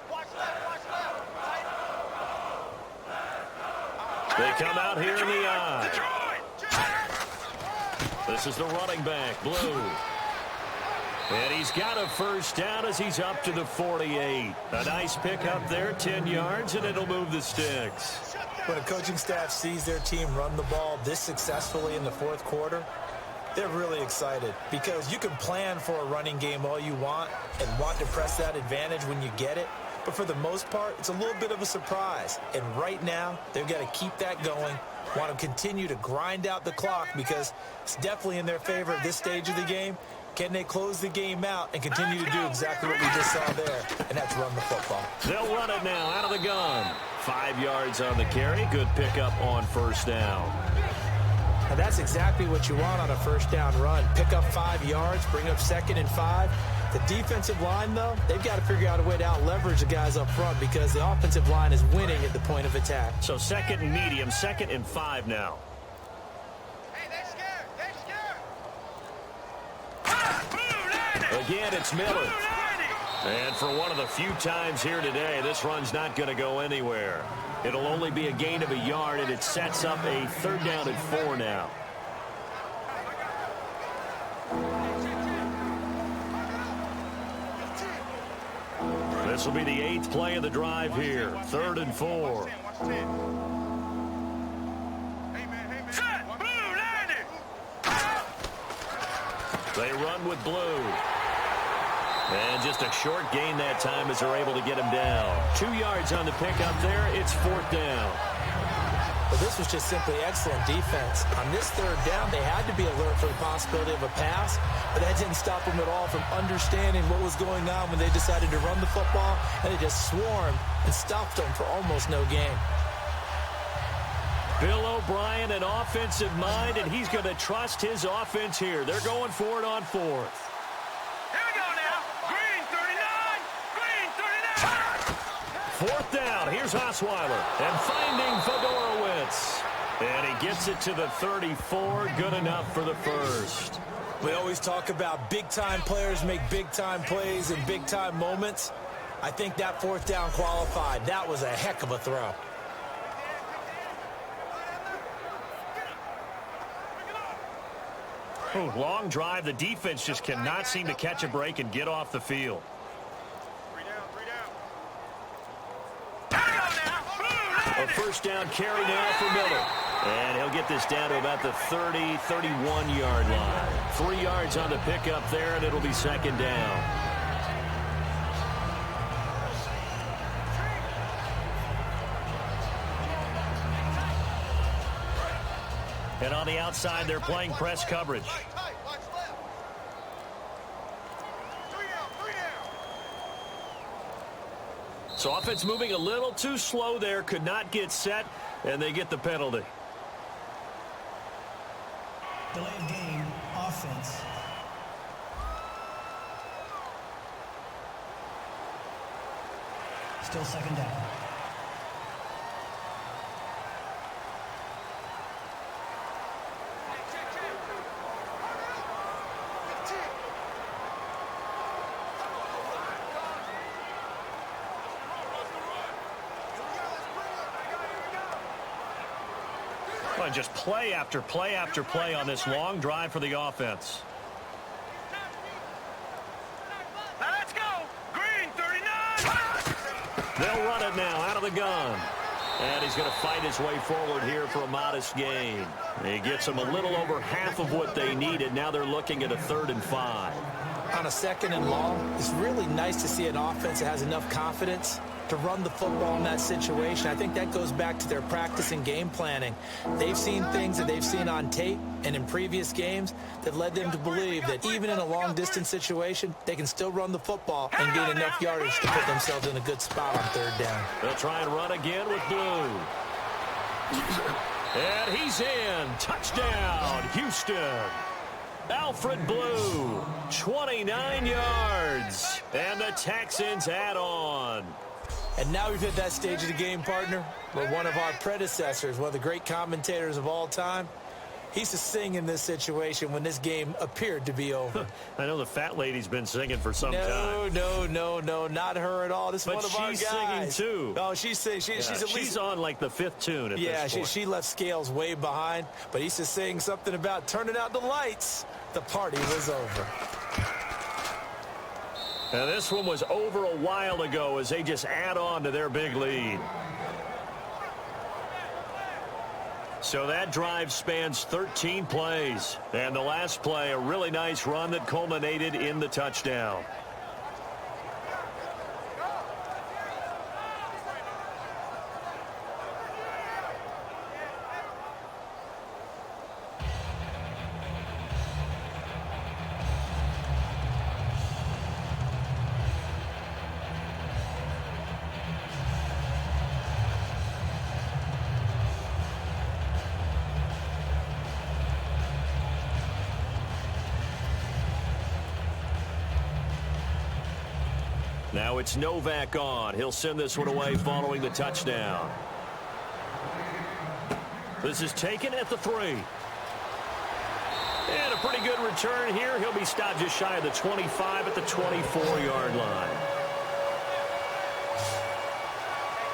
B: They come out here in the eye. This is the running back, Blue. And he's got a first down as he's up to the 48. A nice pickup there, 10 yards, and it'll move the sticks.
C: When a coaching staff sees their team run the ball this successfully in the fourth quarter, they're really excited because you can plan for a running game all you want and want to press that advantage when you get it. But for the most part, it's a little bit of a surprise. And right now, they've got to keep that going, want to continue to grind out the clock because it's definitely in their favor at this stage of the game. Can they close the game out and continue to do exactly what we just saw there, and that's run the football?
B: They'll run it now out of the gun. 5 yards on the carry. Good pickup on first down.
C: Now that's exactly what you want on a first down run. Pick up 5 yards, bring up 2nd and 5. The defensive line, though, they've got to figure out a way to out-leverage the guys up front because the offensive line is winning at the point of attack.
B: So 2nd and medium, 2nd and 5 now. Again, it's Miller. And for one of the few times here today, this run's not going to go anywhere. It'll only be a gain of a yard, and it sets up a 3rd down and 4 now. This will be the 8th play of the drive here. 3rd and 4. They run with blue. And just a short gain that time as they're able to get him down. 2 yards on the pickup there. It's 4th down.
C: Well, this was just simply excellent defense. On this 3rd down, they had to be alert for the possibility of a pass, but that didn't stop them at all from understanding what was going on when they decided to run the football, and they just swarmed and stopped them for almost no gain.
B: Bill O'Brien, an offensive mind, and he's going to trust his offense here. They're going for it on 4th.
E: Here we go now. Green 39. Green 39.
B: 4th down. Here's Osweiler. And finding Fedorowicz. And he gets it to the 34. Good enough for the first.
C: We always talk about big-time players make big-time plays in big-time moments. I think that 4th down qualified. That was a heck of a throw.
B: Ooh, long drive. The defense just cannot seem to catch a break and get off the field.
E: 3 down.
B: A first down carry now for Miller. And he'll get this down to about the 30, 31-yard line. 3 yards on the pickup there, and it'll be 2nd down. And on the outside, they're playing press coverage.
E: Tight, watch left. 3 down.
B: So offense moving a little too slow there, could not get set, and they get the penalty.
D: Delay of game, offense. Still 2nd down.
B: And just play after play after play on this long drive for the offense.
E: Now let's go. Green 39.
B: They'll run it now out of the gun. And he's going to fight his way forward here for a modest gain. He gets them a little over half of what they needed. Now they're looking at a 3rd and 5.
C: On a 2nd and long, it's really nice to see an offense that has enough confidence to run the football in that situation. I think that goes back to their practice and game planning. They've seen things that they've seen on tape and in previous games that led them to believe that even in a long-distance situation, they can still run the football and gain enough yardage to put themselves in a good spot on 3rd down.
B: They'll try and run again with blue. And he's in. Touchdown, Houston. Alfred Blue, 29 yards. And the Texans add on.
C: And now we've hit that stage of the game, partner, where one of our predecessors, one of the great commentators of all time, he used to sing in this situation when this game appeared to be over.
B: I know the fat lady's been singing for some time.
C: No, not her at all. This is one of our guys.
B: But she's singing, too.
C: Oh, she's at least...
B: She's on, like, the 5th tune at this point.
C: She left Scales way behind, but he used to sing something about turning out the lights. The party was over.
B: Now, this one was over a while ago as they just add on to their big lead. So that drive spans 13 plays. And the last play, a really nice run that culminated in the touchdown. Now it's Novak on. He'll send this one away following the touchdown. This is taken at the 3. And a pretty good return here. He'll be stopped just shy of the 25 at the 24-yard line.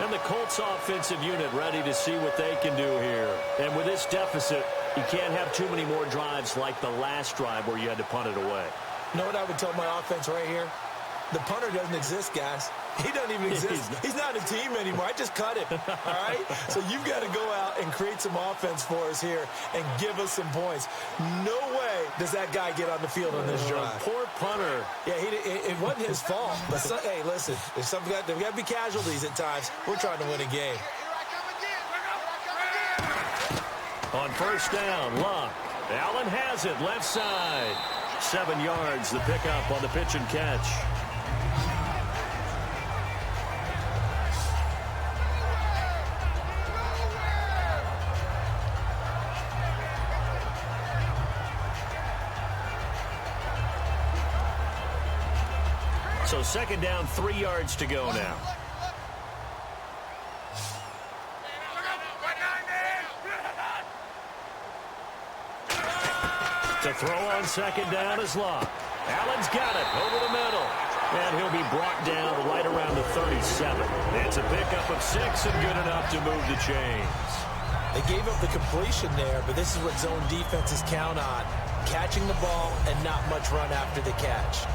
B: And the Colts offensive unit ready to see what they can do here. And with this deficit, you can't have too many more drives like the last drive where you had to punt it away.
C: You know what I would tell my offense right here? The punter doesn't exist, guys. He doesn't even exist. He's not a team anymore. I just cut him, all right? So you've got to go out and create some offense for us here and give us some points. No way does that guy get on the field on this drive.
B: Poor punter.
C: Yeah, it wasn't his fault. But, hey, listen, there's got to be casualties at times. We're trying to win a game.
B: On first down, Luck. Allen has it, left side. 7 yards, the pickup on the pitch and catch. So second down, 3 yards to go now. To throw on second down is Luck. Allen's got it over the middle. And he'll be brought down right around the 37. It's a pickup of 6 and good enough to move the chains.
C: They gave up the completion there, but this is what zone defenses count on. Catching the ball and not much run after the catch.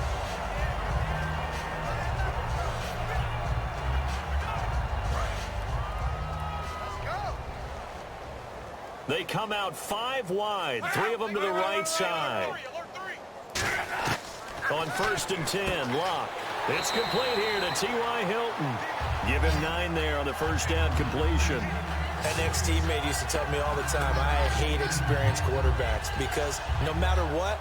B: They come out 5 wide, 3 of them to the right side. On first and 10, Luck. It's complete here to T.Y. Hilton. Give him 9 there on the first down completion.
C: An ex-teammate used to tell me all the time, I hate experienced quarterbacks because no matter what,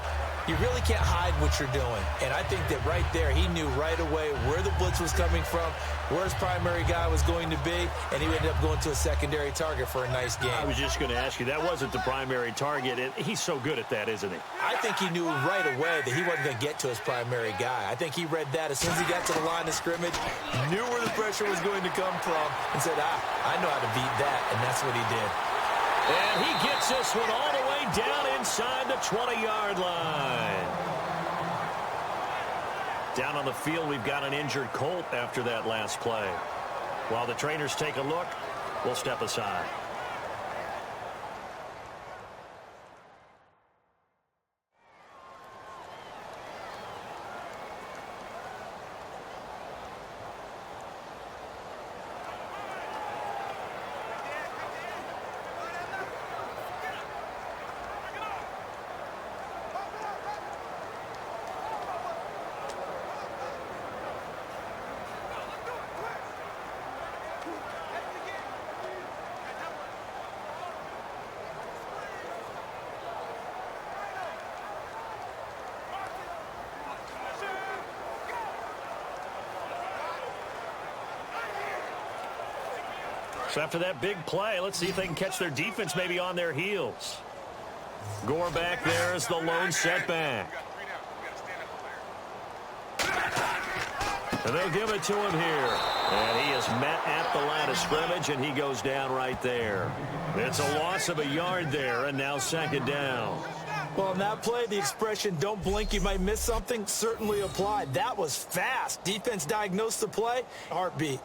C: you really can't hide what you're doing. And I think that right there, he knew right away where the blitz was coming from, where his primary guy was going to be, and he ended up going to a secondary target for a nice game.
B: I was just going to ask you, that wasn't the primary target. He's so good at that, isn't he?
C: I think he knew right away that he wasn't going to get to his primary guy. I think he read that as soon as he got to the line of scrimmage, knew where the pressure was going to come from, and said, I know how to beat that, and that's what he did.
B: And he gets this one all the way down inside the 20-yard line. Down on the field, we've got an injured Colt after that last play. While the trainers take a look, we'll step aside. So after that big play, let's see if they can catch their defense maybe on their heels. Gore back there is the lone setback. And they'll give it to him here. And he is met at the line of scrimmage, and he goes down right there. It's a loss of a yard there, and now second down.
C: Well, on that play, the expression, don't blink, you might miss something, certainly applied. That was fast. Defense diagnosed the play. Heartbeat.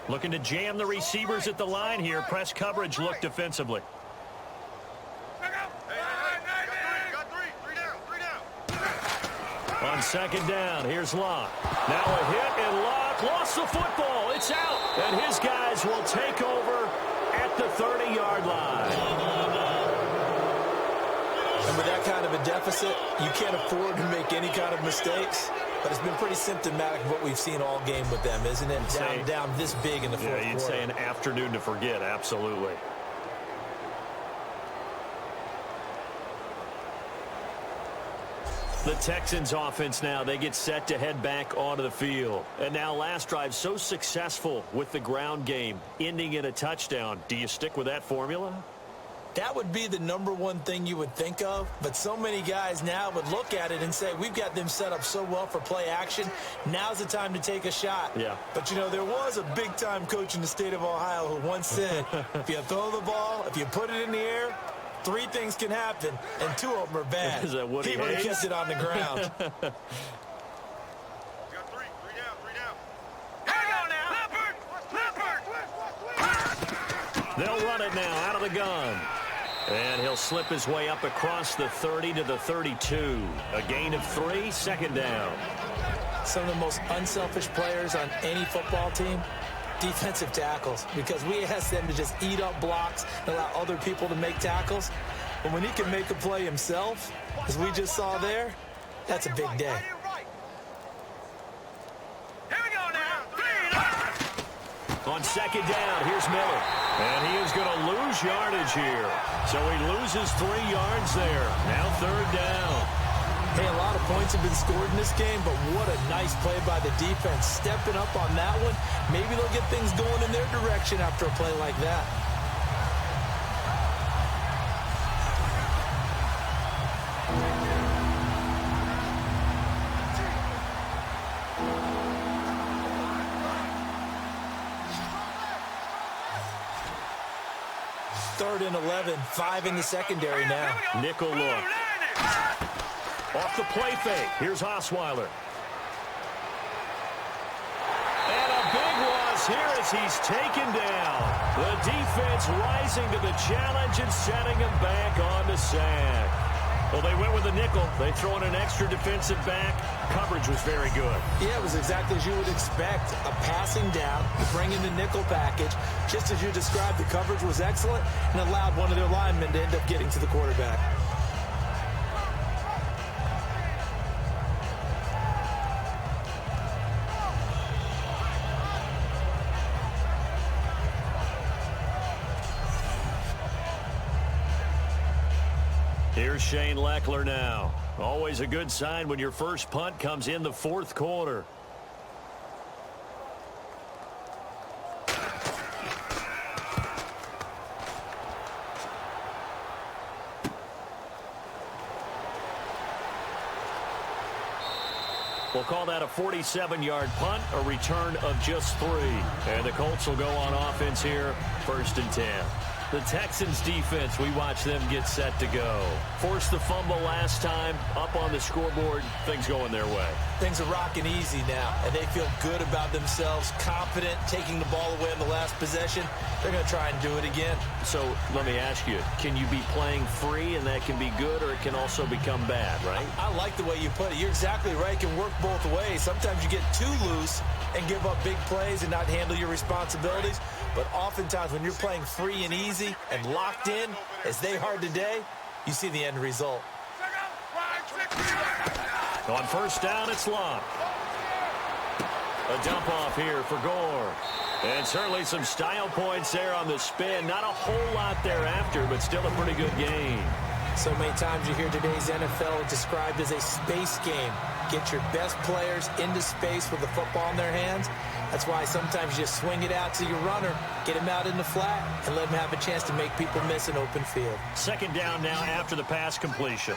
B: Looking to jam the receivers at the line here. Press coverage look defensively. On On second down, here's Luck. Now a hit, and Luck lost the football. It's out, and his guys will take over at the 30-yard line.
C: And with that kind of a deficit, you can't afford to make any kind of mistakes. But it's been pretty symptomatic of what we've seen all game with them, isn't it? Down this big in the fourth quarter.
B: Yeah, you'd say an afternoon to forget, absolutely. The Texans offense now, they get set to head back onto the field. And now last drive so successful with the ground game, ending in a touchdown. Do you stick with that formula?
C: That would be the number one thing you would think of, but so many guys now would look at it and say, we've got them set up so well for play action. Now's the time to take a shot.
B: Yeah.
C: But, you know, there was a big-time coach in the state of Ohio who once said, if you throw the ball, if you put it in the air, 3 things can happen, and 2 of them are bad.
B: Is that what
C: he would have kept it on the ground.
E: Got 3 down. Here we go now. Leopard.
B: They'll run it now out of the gun. And he'll slip his way up across the 30 to the 32. A gain of 3, second down.
C: Some of the most unselfish players on any football team, defensive tackles, because we ask them to just eat up blocks and allow other people to make tackles. But when he can make a play himself, as we just saw there, that's a big day.
E: Here we go now.
B: On second down, here's Miller. And he is going to lose yardage here. So he loses 3 yards there. Now third down.
C: Hey, a lot of points have been scored in this game, but what a nice play by the defense. Stepping up on that one, maybe they'll get things going in their direction after a play like that. Third and 11, 5 in the secondary now.
B: Nickel look. Off the play fake. Here's Osweiler. And a big loss here as he's taken down. The defense rising to the challenge and setting him back on the sack. Well, they went with a nickel. They throw in an extra defensive back. Coverage was very good.
C: Yeah, it was exactly as you would expect. A passing down, bring in the nickel package. Just as you described, the coverage was excellent and allowed one of their linemen to end up getting to the quarterback.
B: Here's Shane Leckler now. Always a good sign when your first punt comes in the fourth quarter. We'll call that a 47-yard punt, a return of just 3. And the Colts will go on offense here, 1st and 10. The Texans defense, we watch them get set to go. Forced the fumble last time, up on the scoreboard, things going their way.
C: Things are rocking easy now, and they feel good about themselves, confident, taking the ball away in the last possession. They're going to try and do it again.
B: So let me ask you, can you be playing free and that can be good, or it can also become bad, right?
C: I like the way you put it. You're exactly right. It can work both ways. Sometimes you get too loose and give up big plays and not handle your responsibilities. But oftentimes when you're playing free and easy and locked in, as they are today, you see the end result.
B: On first down, it's Locke. A dump off here for Gore. And certainly some style points there on the spin. Not a whole lot thereafter, but still a pretty good game.
C: So many times you hear today's NFL described as a space game. Get your best players into space with the football in their hands. That's why sometimes you just swing it out to your runner, get him out in the flat, and let him have a chance to make people miss an open field.
B: Second down now after the pass completion.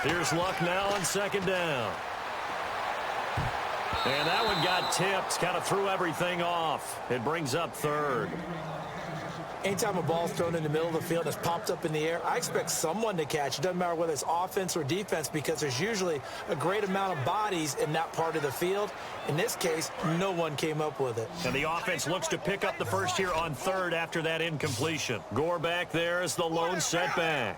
B: Here's Luck now on second down. And that one got tipped, kind of threw everything off. It brings up third.
C: Anytime a ball's thrown in the middle of the field and it's popped up in the air, I expect someone to catch. It doesn't matter whether it's offense or defense because there's usually a great amount of bodies in that part of the field. In this case, no one came up with it.
B: And the offense looks to pick up the first here on third after that incompletion. Gore back there is the lone setback.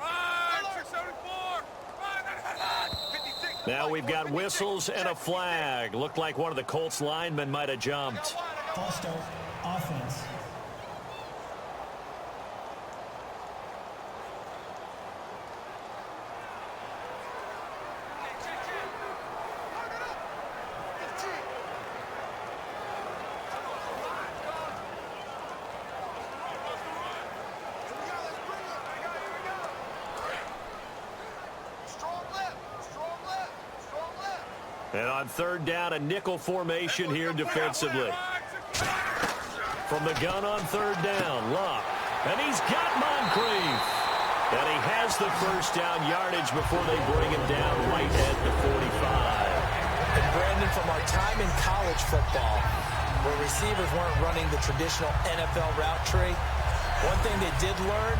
B: Now we've got whistles and a flag. Looked like one of the Colts linemen might have jumped.
D: False start, offense.
B: And on third down, a nickel formation here defensively. From the gun on third down, Luck. And he's got Moncrief. And he has the first down yardage before they bring him down right at the 45.
C: And Brandon, from our time in college football, where receivers weren't running the traditional NFL route tree, one thing they did learn,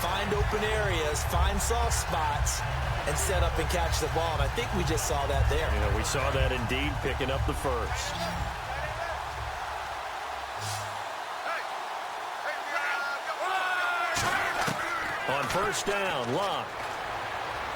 C: find open areas, find soft spots, and set up and catch the ball. And I think we just saw that there.
B: Yeah, we saw that indeed, picking up the first. On first down, Luck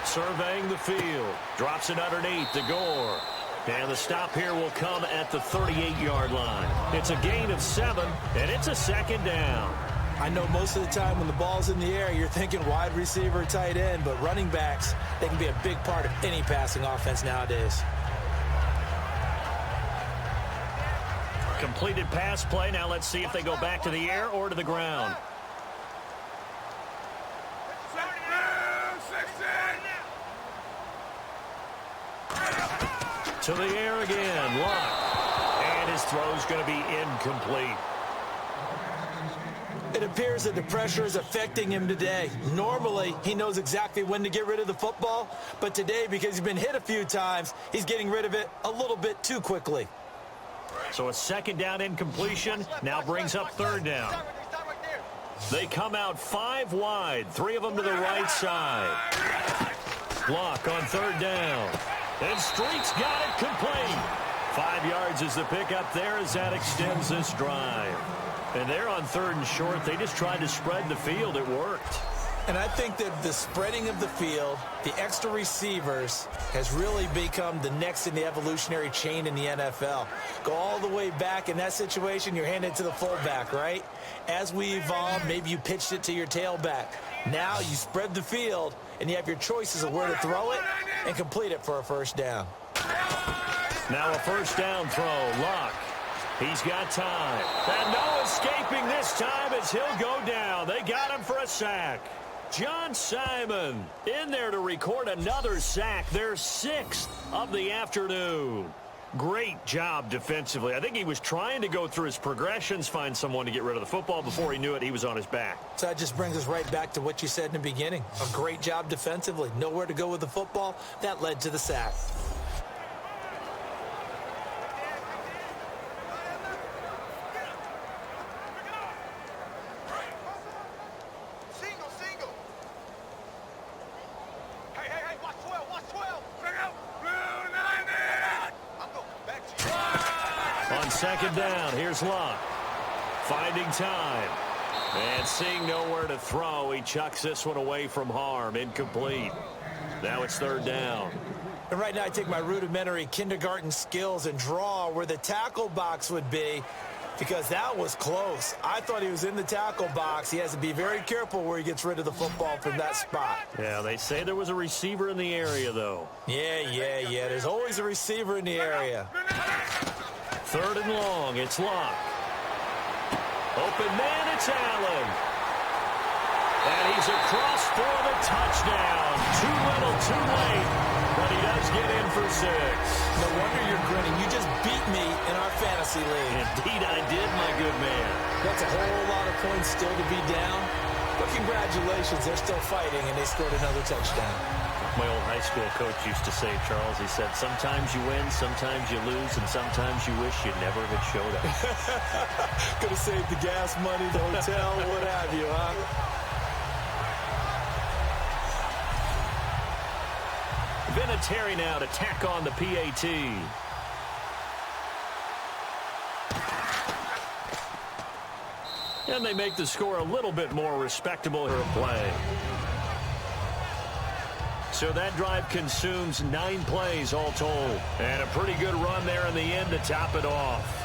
B: surveying the field, drops it underneath to Gore. And the stop here will come at the 38-yard line. It's a gain of 7, and it's a second down.
C: I know most of the time when the ball's in the air, you're thinking wide receiver, tight end, but running backs, they can be a big part of any passing offense nowadays.
B: Completed pass play. Now let's see if they go back to the air or to the ground. To the air again, Luck. And his throw's going to be incomplete.
C: It appears that the pressure is affecting him today. Normally, he knows exactly when to get rid of the football, but today, because he's been hit a few times, he's getting rid of it a little bit too quickly.
B: So a second down incompletion now brings up third down. They come out 5 wide, 3 of them to the right side. Luck on third down. And Street's got it complete. 5 yards is the pickup there as that extends this drive. And they're on third and short. They just tried to spread the field. It worked.
C: And I think that the spreading of the field, the extra receivers, has really become the next in the evolutionary chain in the NFL. Go all the way back in that situation, you're handed to the fullback, right? As we evolve, maybe you pitched it to your tailback. Now you spread the field, and you have your choices of where to throw it and complete it for a first down.
B: Now a first down throw. Luck. He's got time. And no escaping this time as he'll go down. They got him for a sack. John Simon in there to record another sack. Their 6th of the afternoon. Great job defensively. I think he was trying to go through his progressions, find someone to get rid of the football. Before he knew it, he was on his back.
C: So that just brings us right back to what you said in the beginning. A great job defensively. Nowhere to go with the football. That led to the sack.
B: Second down, here's Luck. Finding time. And seeing nowhere to throw, he chucks this one away from harm. Incomplete. Now it's third down.
C: And right now I take my rudimentary kindergarten skills and draw where the tackle box would be, because that was close. I thought he was in the tackle box. He has to be very careful where he gets rid of the football from that spot.
B: Yeah, they say there was a receiver in the area, though.
C: Yeah. There's always a receiver in the area.
B: Third and long, it's Luck. Open man, it's Allen. And he's across for the touchdown. Too little, too late. But he does get in for 6.
C: No wonder you're grinning. You just beat me in our fantasy league.
B: Indeed I did, my good man.
C: That's a whole lot of points still to be down. But congratulations, they're still fighting, and they scored another touchdown.
B: My old high school coach used to say, Charles, he said, sometimes you win, sometimes you lose, and sometimes you wish you never had showed up.
C: Could have saved the gas money, the hotel, what have you, huh?
B: Vinatieri now to tack on the PAT. And they make the score a little bit more respectable here play. So that drive consumes 9 plays all told. And a pretty good run there in the end to top it off.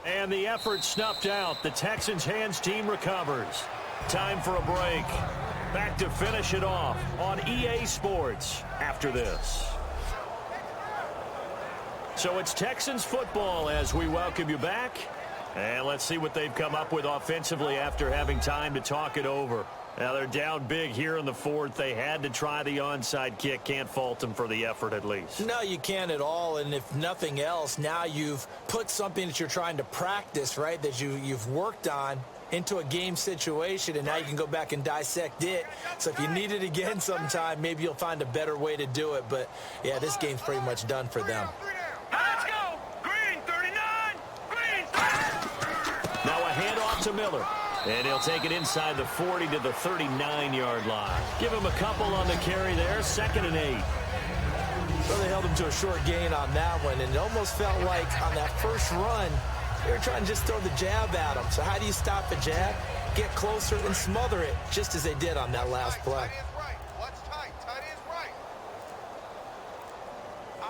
B: And the effort snuffed out. The Texans' hands team recovers. Time for a break. Back to finish it off on EA Sports after this. So it's Texans football as we welcome you back. And let's see what they've come up with offensively after having time to talk it over. Now, they're down big here in the fourth. They had to try the onside kick. Can't fault them for the effort, at least.
C: No, you can't at all. And if nothing else, now you've put something that you're trying to practice, right, that you've worked on into a game situation, and now you can go back and dissect it. So if you need it again sometime, maybe you'll find a better way to do it. But, yeah, this game's pretty much done for them.
E: Let's go! Green 39! Green 39!
B: Now a handoff to Miller. And he'll take it inside the 40 to the 39-yard line. Give him a couple on the carry there, 2nd and 8.
C: So they held him to a short gain on that one, and it almost felt like on that first run, they were trying to just throw the jab at him. So how do you stop a jab? Get closer and smother it, just as they did on that last play.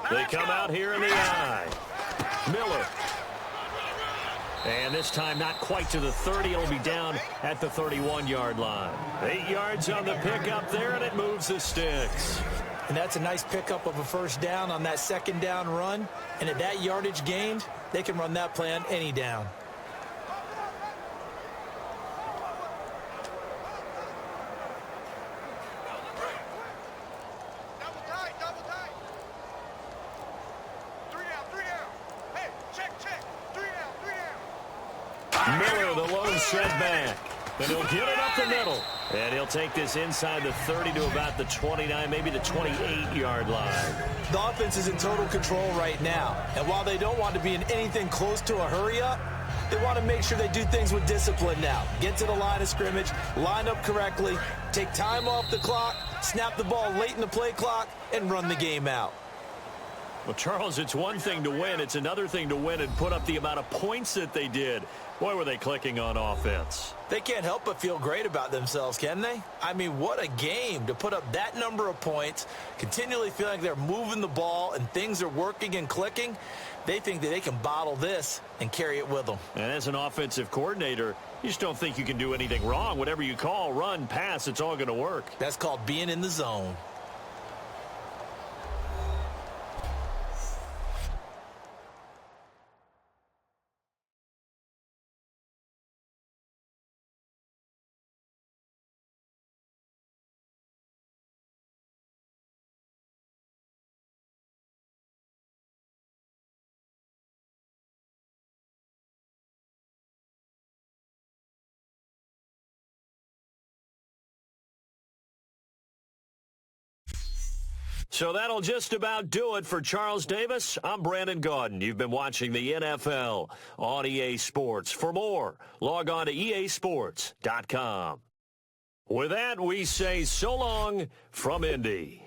B: They come out here in the eye. Miller. And this time not quite to the 30. It'll be down at the 31-yard line. 8 yards on the pickup there, and it moves the sticks.
C: And that's a nice pickup of a first down on that second down run. And at that yardage gained, they can run that play on any down.
B: Miller, the lone setback. And he'll get it up the middle. And he'll take this inside the 30 to about the 29, maybe the 28-yard line.
C: The offense is in total control right now. And while they don't want to be in anything close to a hurry-up, they want to make sure they do things with discipline now. Get to the line of scrimmage, line up correctly, take time off the clock, snap the ball late in the play clock, and run the game out.
B: Well, Charles, it's one thing to win. It's another thing to win and put up the amount of points that they did. Boy, were they clicking on offense.
C: They can't help but feel great about themselves, can they? I mean, what a game to put up that number of points, continually feeling like they're moving the ball and things are working and clicking. They think that they can bottle this and carry it with them.
B: And as an offensive coordinator, you just don't think you can do anything wrong. Whatever you call, run, pass, it's all going to work.
C: That's called being in the zone.
B: So that'll just about do it for Charles Davis. I'm Brandon Gaudin. You've been watching the NFL on EA Sports. For more, log on to easports.com. With that, we say so long from Indy.